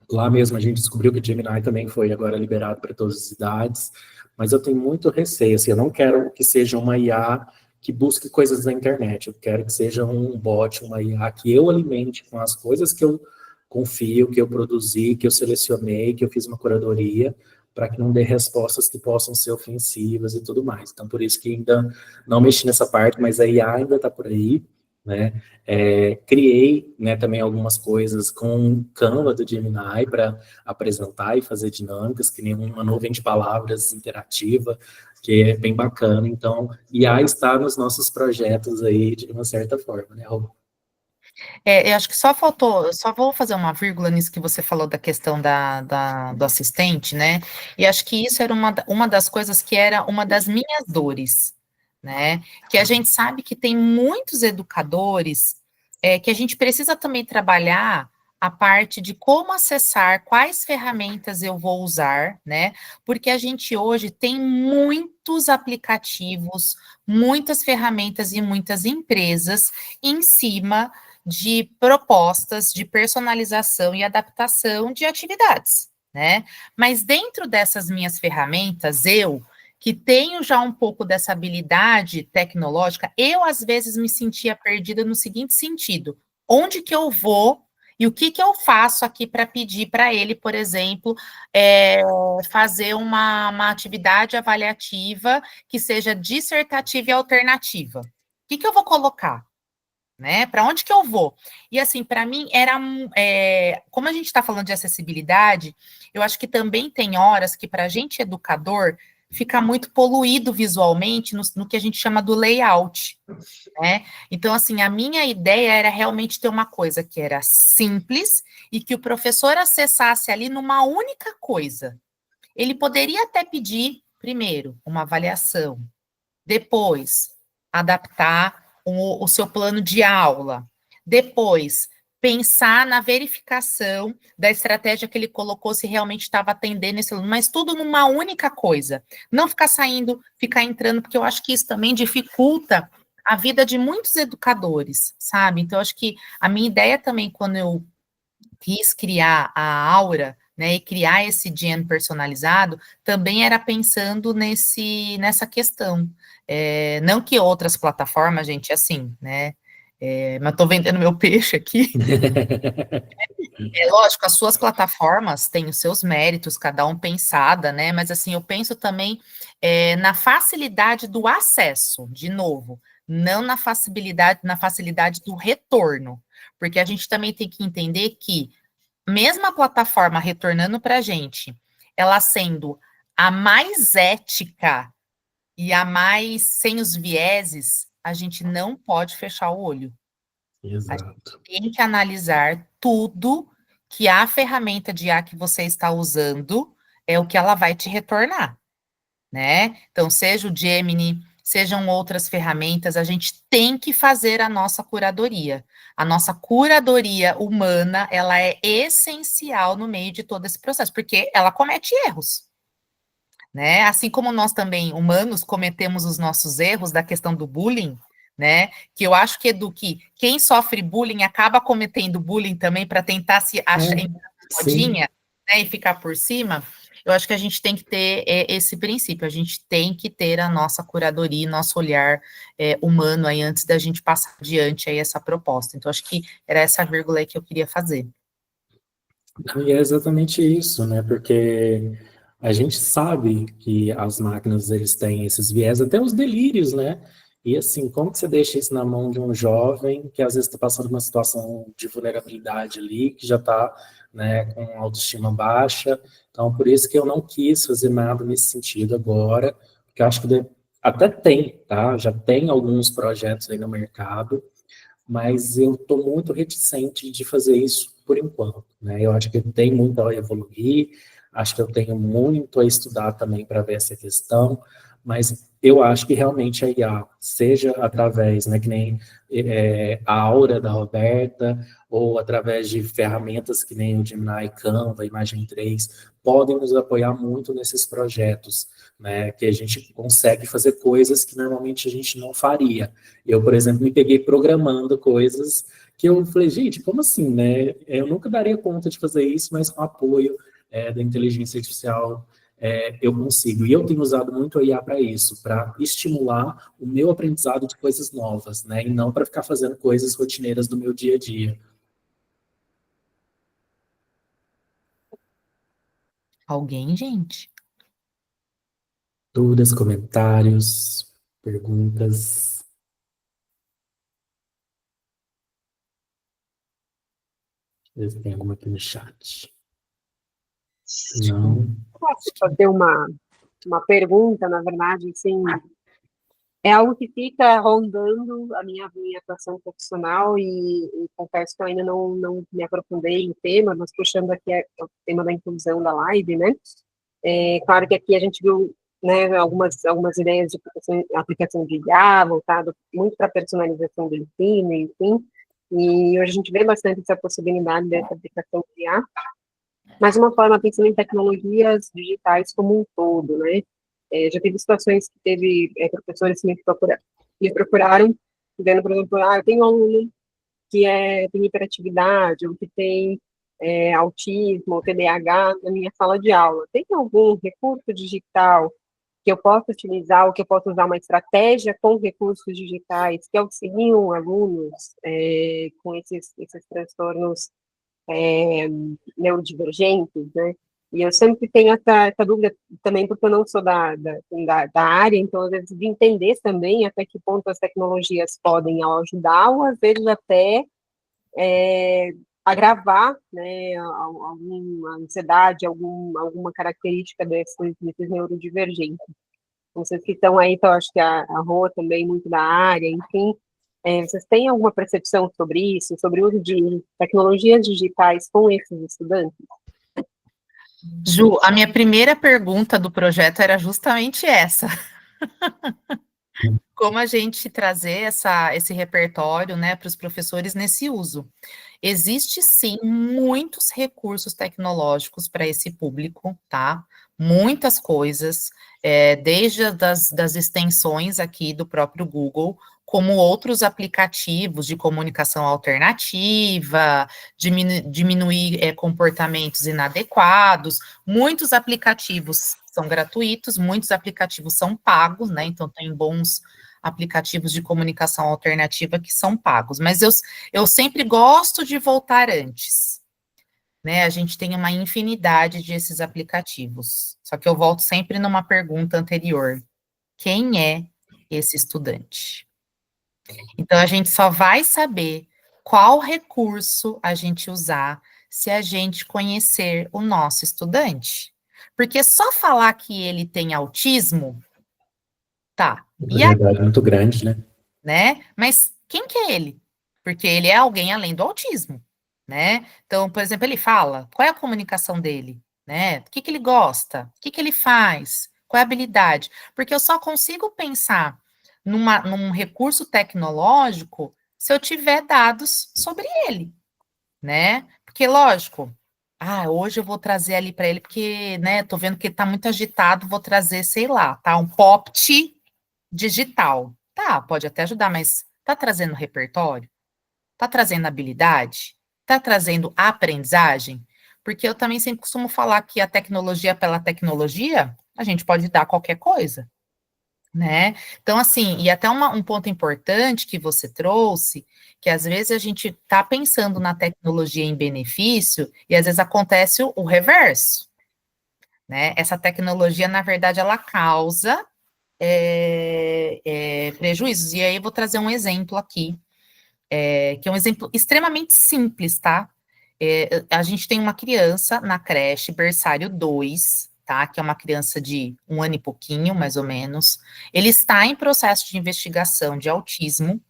lá mesmo a gente descobriu que o Gemini também foi agora liberado para todas as idades, mas eu tenho muito receio, assim, eu não quero que seja uma IA que busque coisas na internet, eu quero que seja um bot, uma IA que eu alimente com as coisas que eu confio, que eu produzi, que eu selecionei, que eu fiz uma curadoria, para que não dê respostas que possam ser ofensivas e tudo mais. Então, por isso que ainda não mexi nessa parte, mas a IA ainda está por aí. né? Criei, né, também algumas coisas com o Canva do Gemini para apresentar e fazer dinâmicas, que nem uma nuvem de palavras interativa, que é bem bacana. Então, IA está nos nossos projetos aí de uma certa forma, né, Rô? Eu acho que só faltou, eu só vou fazer uma vírgula nisso que você falou da questão do assistente, né? E acho que isso era uma das coisas que era uma das minhas dores, né? Que a gente sabe que tem muitos educadores que a gente precisa também trabalhar a parte de como acessar, quais ferramentas eu vou usar, né? Porque a gente hoje tem muitos aplicativos, muitas ferramentas e muitas empresas em cima de propostas de personalização e adaptação de atividades, né? Mas dentro dessas minhas ferramentas, eu, que tenho já um pouco dessa habilidade tecnológica, eu às vezes me sentia perdida no seguinte sentido: onde que eu vou e o que que eu faço aqui para pedir para ele, por exemplo, fazer uma atividade avaliativa que seja dissertativa e alternativa? O que que eu vou colocar? Né? Para onde que eu vou? E assim, para mim era como a gente está falando de acessibilidade, eu acho que também tem horas que para a gente educador fica muito poluído visualmente no que a gente chama do layout, né? Então, assim, a minha ideia era realmente ter uma coisa que era simples e que o professor acessasse ali numa única coisa. Ele poderia até pedir, primeiro, uma avaliação, depois, adaptar o seu plano de aula. Depois, pensar na verificação da estratégia que ele colocou, se realmente estava atendendo esse aluno, mas tudo numa única coisa. Não ficar saindo, ficar entrando, porque eu acho que isso também dificulta a vida de muitos educadores, sabe? Então, eu acho que a minha ideia também, quando eu quis criar a Aura, né, e criar esse Gen personalizado, também era pensando nessa questão. Não que outras plataformas, gente, assim, né, mas estou vendendo meu peixe aqui. Lógico, as suas plataformas têm os seus méritos, cada um pensada, né, mas assim, eu penso também na facilidade do acesso, de novo, não na facilidade do retorno, porque a gente também tem que entender que mesmo a plataforma retornando para a gente, ela sendo a mais ética e a mais sem os vieses, a gente não pode fechar o olho. A gente Exato. tem que analisar tudo que a ferramenta de IA que você está usando é o que ela vai te retornar, né? Então, seja o Gemini, sejam outras ferramentas, a gente tem que fazer a nossa curadoria. A nossa curadoria humana, ela é essencial no meio de todo esse processo, porque ela comete erros, né? Assim como nós também, humanos, cometemos os nossos erros da questão do bullying, né? Que eu acho que, Edu, que quem sofre bullying acaba cometendo bullying também para tentar se achar em Sim. rodinha, né, e ficar por cima. Eu acho que a gente tem que ter esse princípio, a gente tem que ter a nossa curadoria, nosso olhar humano aí antes da gente passar adiante aí essa proposta. Então, acho que era essa vírgula aí que eu queria fazer. E é exatamente isso, né? Porque a gente sabe que as máquinas eles têm esses viés, até os delírios, né? E assim, como que você deixa isso na mão de um jovem que às vezes está passando uma situação de vulnerabilidade ali, que já está, né, com autoestima baixa? Então, por isso que eu não quis fazer nada nesse sentido agora, porque eu acho que até tem, tá? Já tem alguns projetos aí no mercado, mas eu estou muito reticente de fazer isso por enquanto, né? Eu acho que tem muito a evoluir, acho que eu tenho muito a estudar também para ver essa questão, mas eu acho que realmente a IA, seja através, né, que nem a Aura da Roberta, ou através de ferramentas que nem o Gemini, Canva, Imagem 3, podem nos apoiar muito nesses projetos, né, que a gente consegue fazer coisas que normalmente a gente não faria. Eu, por exemplo, me peguei programando coisas que eu falei, gente, como assim, né? Eu nunca daria conta de fazer isso, mas com apoio da inteligência artificial eu consigo. E eu tenho usado muito a IA para isso, para estimular o meu aprendizado de coisas novas, né? E não para ficar fazendo coisas rotineiras do meu dia a dia. Alguém, gente? Dúvidas, comentários, perguntas? Ver se tem alguma aqui no chat. Não. Posso fazer uma pergunta, na verdade, assim, é algo que fica rondando a minha atuação profissional e confesso que eu ainda não me aprofundei no tema, mas puxando aqui o tema da inclusão da live, né? É claro que aqui a gente viu, né, algumas ideias de aplicação de IA, voltado muito para a personalização do ensino, enfim, e hoje a gente vê bastante essa possibilidade dessa aplicação de IA, mas de uma forma pensando em tecnologias digitais como um todo, né? Já teve situações que teve professores que me procuraram, dizendo, por exemplo, eu tenho um aluno que tem hiperatividade, ou que tem autismo, ou TDAH na minha sala de aula. Tem algum recurso digital que eu possa utilizar, ou que eu possa usar uma estratégia com recursos digitais que auxiliam alunos com esses transtornos neurodivergentes, né? E eu sempre tenho essa dúvida também, porque eu não sou da área, então, às vezes, de entender também até que ponto as tecnologias podem ajudar, ou às vezes até agravar, né, alguma ansiedade, alguma característica desses neurodivergentes. Vocês que estão aí, então, acho que a Rô também, muito da área, enfim, vocês têm alguma percepção sobre isso, sobre o uso de tecnologias digitais com esses estudantes? Ju, a minha primeira pergunta do projeto era justamente essa. Como a gente trazer esse repertório, né, para os professores nesse uso. Existe, sim, muitos recursos tecnológicos para esse público, tá? Muitas coisas, desde das extensões aqui do próprio Google, como outros aplicativos de comunicação alternativa, diminuir comportamentos inadequados. Muitos aplicativos são gratuitos, muitos aplicativos são pagos, né? Então, tem bons aplicativos de comunicação alternativa que são pagos, mas eu sempre gosto de voltar antes, né? A gente tem uma infinidade desses aplicativos, só que eu volto sempre numa pergunta anterior: quem é esse estudante? Então, a gente só vai saber qual recurso a gente usar se a gente conhecer o nosso estudante. Porque só falar que ele tem autismo, tá. Uma verdade muito grande, né? Mas quem que é ele? Porque ele é alguém além do autismo, né? Então, por exemplo, ele fala, qual é a comunicação dele, né? O que que ele gosta? O que que ele faz? Qual é a habilidade? Porque eu só consigo pensar num recurso tecnológico se eu tiver dados sobre ele, né? Porque, lógico, hoje eu vou trazer ali para ele, porque, né, tô vendo que ele tá muito agitado, vou trazer, sei lá, tá? Um POPT digital. Tá, pode até ajudar, mas tá trazendo repertório? Tá trazendo habilidade? Tá trazendo aprendizagem? Porque eu também sempre costumo falar que a tecnologia pela tecnologia, a gente pode dar qualquer coisa, né? Então, assim, e até um ponto importante que você trouxe, que às vezes a gente tá pensando na tecnologia em benefício, e às vezes acontece o reverso, né? Essa tecnologia, na verdade, ela causa prejuízos. E aí eu vou trazer um exemplo aqui, que é um exemplo extremamente simples, tá? A gente tem uma criança na creche, berçário 2, tá? Que é uma criança de 1 ano e pouquinho, mais ou menos. Ele está em processo de investigação de autismo,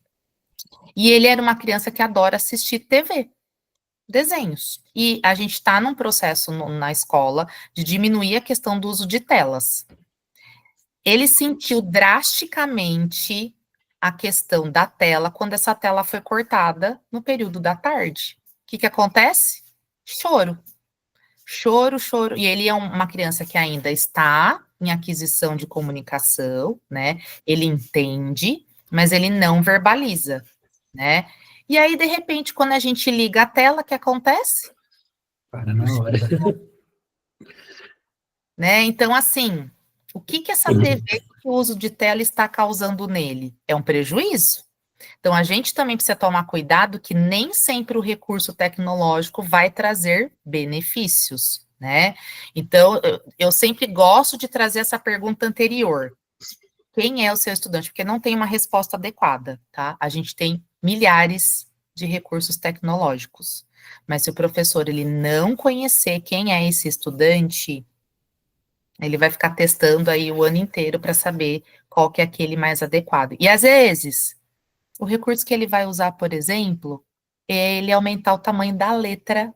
e ele era uma criança que adora assistir TV, desenhos. E a gente está num processo na escola de diminuir a questão do uso de telas. Ele sentiu drasticamente a questão da tela quando essa tela foi cortada no período da tarde. O que acontece? Choro. Choro, choro. E ele é uma criança que ainda está em aquisição de comunicação, né? Ele entende, mas ele não verbaliza, né? E aí, de repente, quando a gente liga a tela, o que acontece? para na hora. Né? Então, assim, o que essa TV, que o uso de tela está causando nele? É um prejuízo? Então, a gente também precisa tomar cuidado que nem sempre o recurso tecnológico vai trazer benefícios, né? Então, eu sempre gosto de trazer essa pergunta anterior. Quem é o seu estudante? Porque não tem uma resposta adequada, tá? A gente tem milhares de recursos tecnológicos. Mas se o professor ele não conhecer quem é esse estudante, ele vai ficar testando aí o ano inteiro para saber qual que é aquele mais adequado. E às vezes, o recurso que ele vai usar, por exemplo, é ele aumentar o tamanho da letra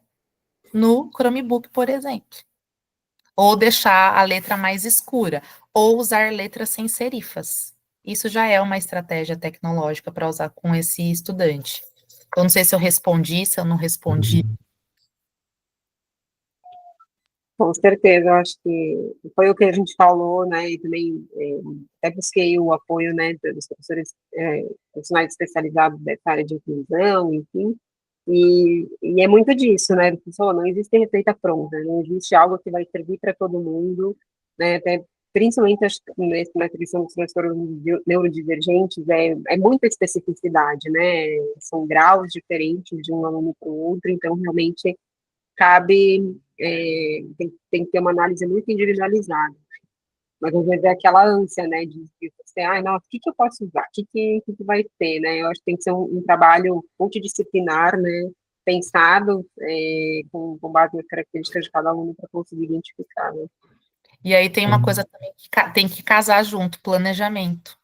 no Chromebook, por exemplo. Ou deixar a letra mais escura, ou usar letras sem serifas. Isso já é uma estratégia tecnológica para usar com esse estudante. Eu não sei se eu respondi, se eu não respondi. Com certeza, eu acho que foi o que a gente falou, né, e também até busquei o apoio, né, dos professores profissionais especializados dessa área de inclusão, enfim, e é muito disso, né, do que você falou, não existe receita pronta, não existe algo que vai servir para todo mundo, né, até principalmente acho que na questão dos transtornos neurodivergentes, é muita especificidade, né, são graus diferentes de um aluno para o outro, então realmente cabe, tem que ter uma análise muito individualizada. Mas às vezes é aquela ânsia, né, de você, nossa, o que eu posso usar? O que vai ter, né? Eu acho que tem que ser um trabalho multidisciplinar, né, pensado com base nas características de cada aluno para conseguir identificar, né? E aí tem uma coisa também que tem que casar junto, planejamento.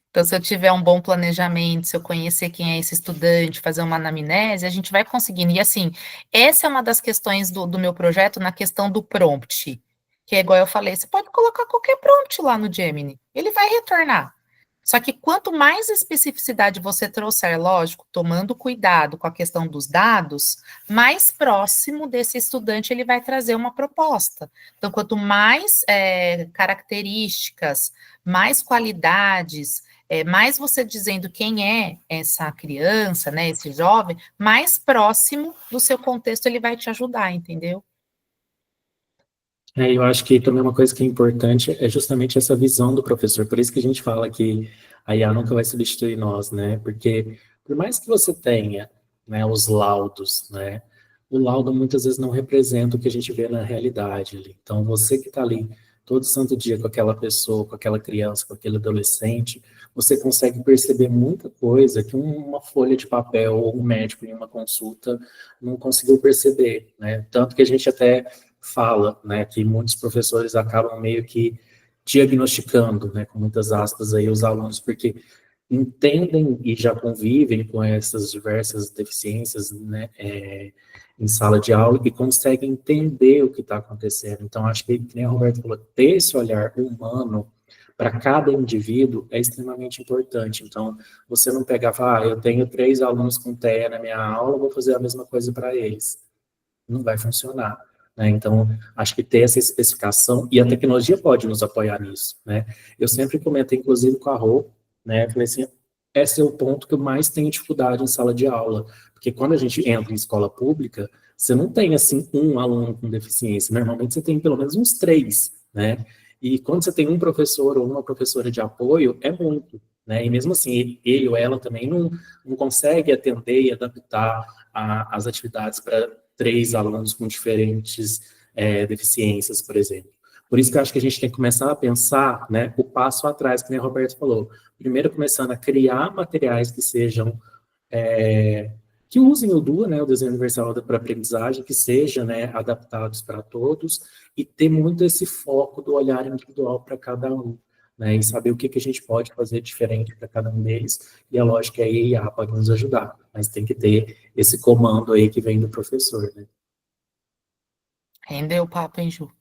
Então, se eu tiver um bom planejamento, se eu conhecer quem é esse estudante, fazer uma anamnese, a gente vai conseguindo. E assim, essa é uma das questões do meu projeto na questão do prompt, que é igual eu falei, você pode colocar qualquer prompt lá no Gemini, ele vai retornar. Só que quanto mais especificidade você trouxer, lógico, tomando cuidado com a questão dos dados, mais próximo desse estudante ele vai trazer uma proposta. Então, quanto mais características, mais qualidades, mais você dizendo quem é essa criança, né, esse jovem, mais próximo do seu contexto ele vai te ajudar, entendeu? Eu acho que também uma coisa que é importante é justamente essa visão do professor. Por isso que a gente fala que a IA nunca vai substituir nós, né? Porque por mais que você tenha, né, os laudos, né, o laudo muitas vezes não representa o que a gente vê na realidade ali. Então, você que está ali todo santo dia com aquela pessoa, com aquela criança, com aquele adolescente, você consegue perceber muita coisa que uma folha de papel ou um médico em uma consulta não conseguiu perceber, né? Tanto que a gente até fala, né, que muitos professores acabam meio que diagnosticando, né, com muitas aspas aí, os alunos, porque entendem e já convivem com essas diversas deficiências, né, em sala de aula e conseguem entender o que está acontecendo. Então, acho que nem a Roberta falou, ter esse olhar humano para cada indivíduo é extremamente importante. Então, você não pegar e falar, eu tenho 3 alunos com TEA na minha aula, vou fazer a mesma coisa para eles. Não vai funcionar. Né? Então, acho que ter essa especificação, e a tecnologia pode nos apoiar nisso. Né? Eu sempre comentei, inclusive, com a Rô, né? Falei assim, esse é o ponto que eu mais tenho dificuldade em sala de aula, porque quando a gente entra em escola pública, você não tem, assim, um aluno com deficiência, normalmente você tem pelo menos uns 3, né? E quando você tem um professor ou uma professora de apoio, é muito, né? E mesmo assim, ele ou ela também não consegue atender e adaptar as atividades para 3 alunos com diferentes deficiências, por exemplo. Por isso que eu acho que a gente tem que começar a pensar, né, o passo atrás, que nem o Roberto falou. Primeiro, começando a criar materiais que sejam, que usem o DUA, né, o Desenho Universal para Aprendizagem, que sejam, né, adaptados para todos, e ter muito esse foco do olhar individual para cada um, né, e saber o que a gente pode fazer diferente para cada um deles, e é lógico que a IA pode nos ajudar, mas tem que ter esse comando aí que vem do professor, né. Rendeu o papo, hein, Ju?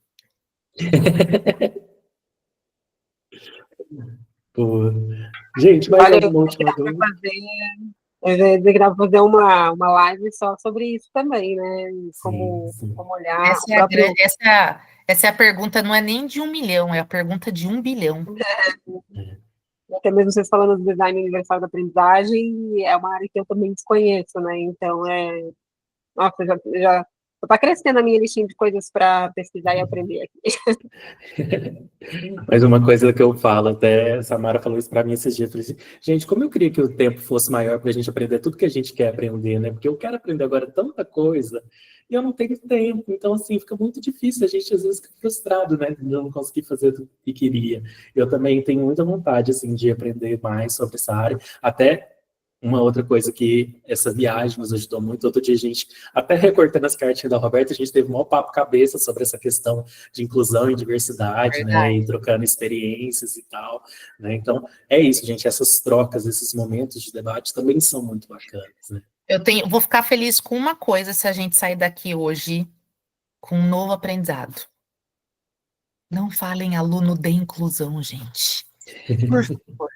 Pô. Gente, mais Olha, alguma última dúvida? que dá pra fazer uma live só sobre isso também, né? Sim. Como olhar o Essa é a pergunta, não é nem de 1 milhão, é a pergunta de 1 bilhão. até mesmo vocês falando do design universal da aprendizagem, é uma área que eu também desconheço, né? Então, nossa, já tá crescendo a minha listinha de coisas para pesquisar e aprender aqui. Mas uma coisa que eu falo, até a Samara falou isso para mim esses dias, eu falei assim, gente, como eu queria que o tempo fosse maior para a gente aprender tudo que a gente quer aprender, né? Porque eu quero aprender agora tanta coisa e eu não tenho tempo, então assim, fica muito difícil, a gente às vezes fica frustrado, né? De não conseguir fazer tudo que queria. Eu também tenho muita vontade, assim, de aprender mais sobre essa área, até uma outra coisa que essa viagem nos ajudou muito, outro dia a gente, até recortando as cartinhas da Roberta, a gente teve um maior papo cabeça sobre essa questão de inclusão e diversidade, né, e trocando experiências e tal, né, então é isso, gente, essas trocas, esses momentos de debate também são muito bacanas, né. Vou ficar feliz com uma coisa se a gente sair daqui hoje com um novo aprendizado. Não falem aluno de inclusão, gente. Por favor.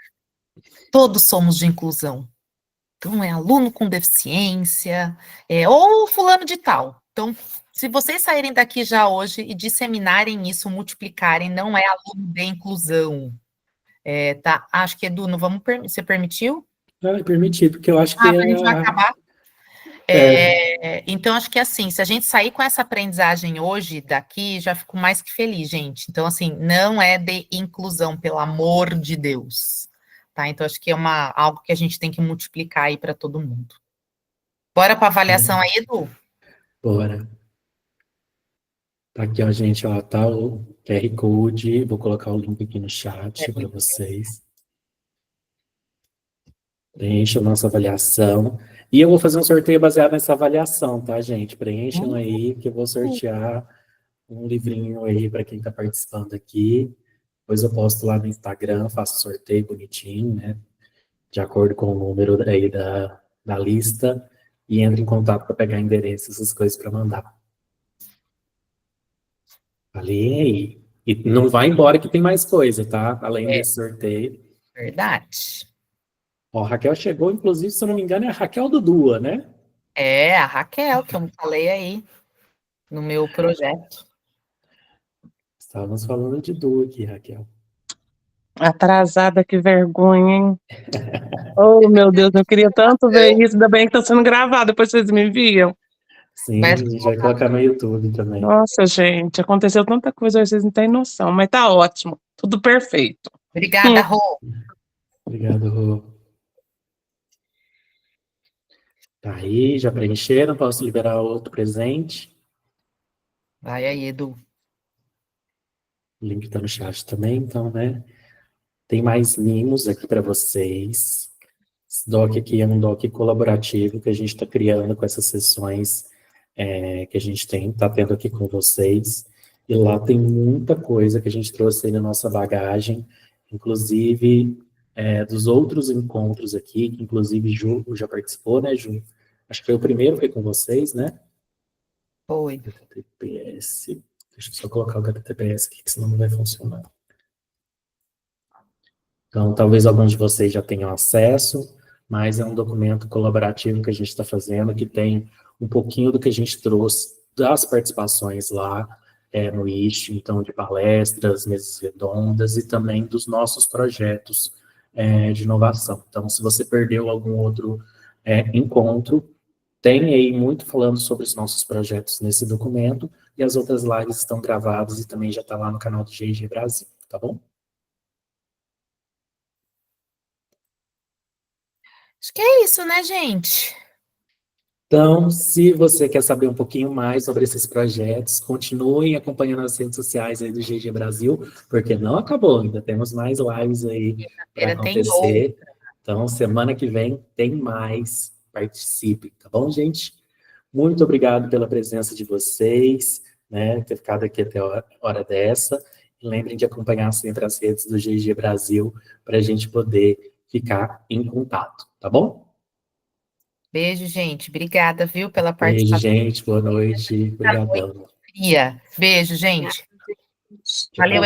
Todos somos de inclusão. Então, é aluno com deficiência, ou fulano de tal. Então, se vocês saírem daqui já hoje e disseminarem isso, multiplicarem, não é aluno de inclusão. Tá? Acho que, Edu, não vamos você permitiu? É permitido, porque eu acho que a gente vai acabar. Então, acho que assim, se a gente sair com essa aprendizagem hoje daqui, já fico mais que feliz, gente. Então, assim, não é de inclusão, pelo amor de Deus. Tá? Então, acho que é algo que a gente tem que multiplicar aí para todo mundo. Bora para a avaliação aí, Edu? Bora. Tá aqui, ó, gente, ó, tá o QR Code, vou colocar o link aqui no chat para vocês. Preencham a nossa avaliação. E eu vou fazer um sorteio baseado nessa avaliação, tá, gente? Preencham aí, que eu vou sortear um livrinho aí para quem está participando aqui. Depois eu posto lá no Instagram, faço sorteio bonitinho, né? De acordo com o número aí da lista. E entre em contato para pegar endereço, essas coisas para mandar. Falei aí. E não vai embora que tem mais coisa, tá? Além desse sorteio. Verdade. Ó, a Raquel chegou, inclusive, se eu não me engano, é a Raquel do Dua, né? É, a Raquel, que eu falei aí no meu projeto. Estávamos falando de Dua aqui, Raquel. Atrasada, que vergonha, hein? Oh, meu Deus, eu queria tanto ver isso, ainda bem que está sendo gravado, depois vocês me enviam. Sim, a gente vai colocar no YouTube também. Nossa, gente, aconteceu tanta coisa, vocês não têm noção, mas tá ótimo, tudo perfeito. Obrigada, Rô. Obrigado, Rô. Tá aí, já preencheram, posso liberar outro presente. Vai aí, Edu. O link tá no chat também, então, né? Tem mais mimos aqui para vocês. Esse doc aqui é um doc colaborativo que a gente está criando com essas sessões que a gente está tendo aqui com vocês. E lá tem muita coisa que a gente trouxe aí na nossa bagagem, inclusive dos outros encontros aqui, que inclusive Ju já participou, né, Ju? Acho que foi o primeiro, foi com vocês, né? Foi. HTTPS. Deixa eu só colocar o HTTPS aqui, que senão não vai funcionar. Então, talvez alguns de vocês já tenham acesso, mas é um documento colaborativo que a gente está fazendo, que tem um pouquinho do que a gente trouxe das participações lá no IST, então de palestras, mesas redondas e também dos nossos projetos de inovação. Então, se você perdeu algum outro encontro, tem aí muito falando sobre os nossos projetos nesse documento, e as outras lives estão gravadas e também já está lá no canal do GG Brasil, tá bom? Acho que é isso, né, gente? Então, se você quer saber um pouquinho mais sobre esses projetos, continuem acompanhando as redes sociais aí do GG Brasil, porque não acabou, ainda temos mais lives aí para acontecer. Então, semana que vem tem mais. Participe, tá bom, gente? Muito obrigado pela presença de vocês, né, ter ficado aqui até a hora dessa. E lembrem de acompanhar sempre as redes do GG Brasil para a gente poder ficar em contato, tá bom? Beijo, gente. Obrigada, viu, pela participação. Beijo, gente. Boa noite. Obrigadão. Beijo, gente. Valeu,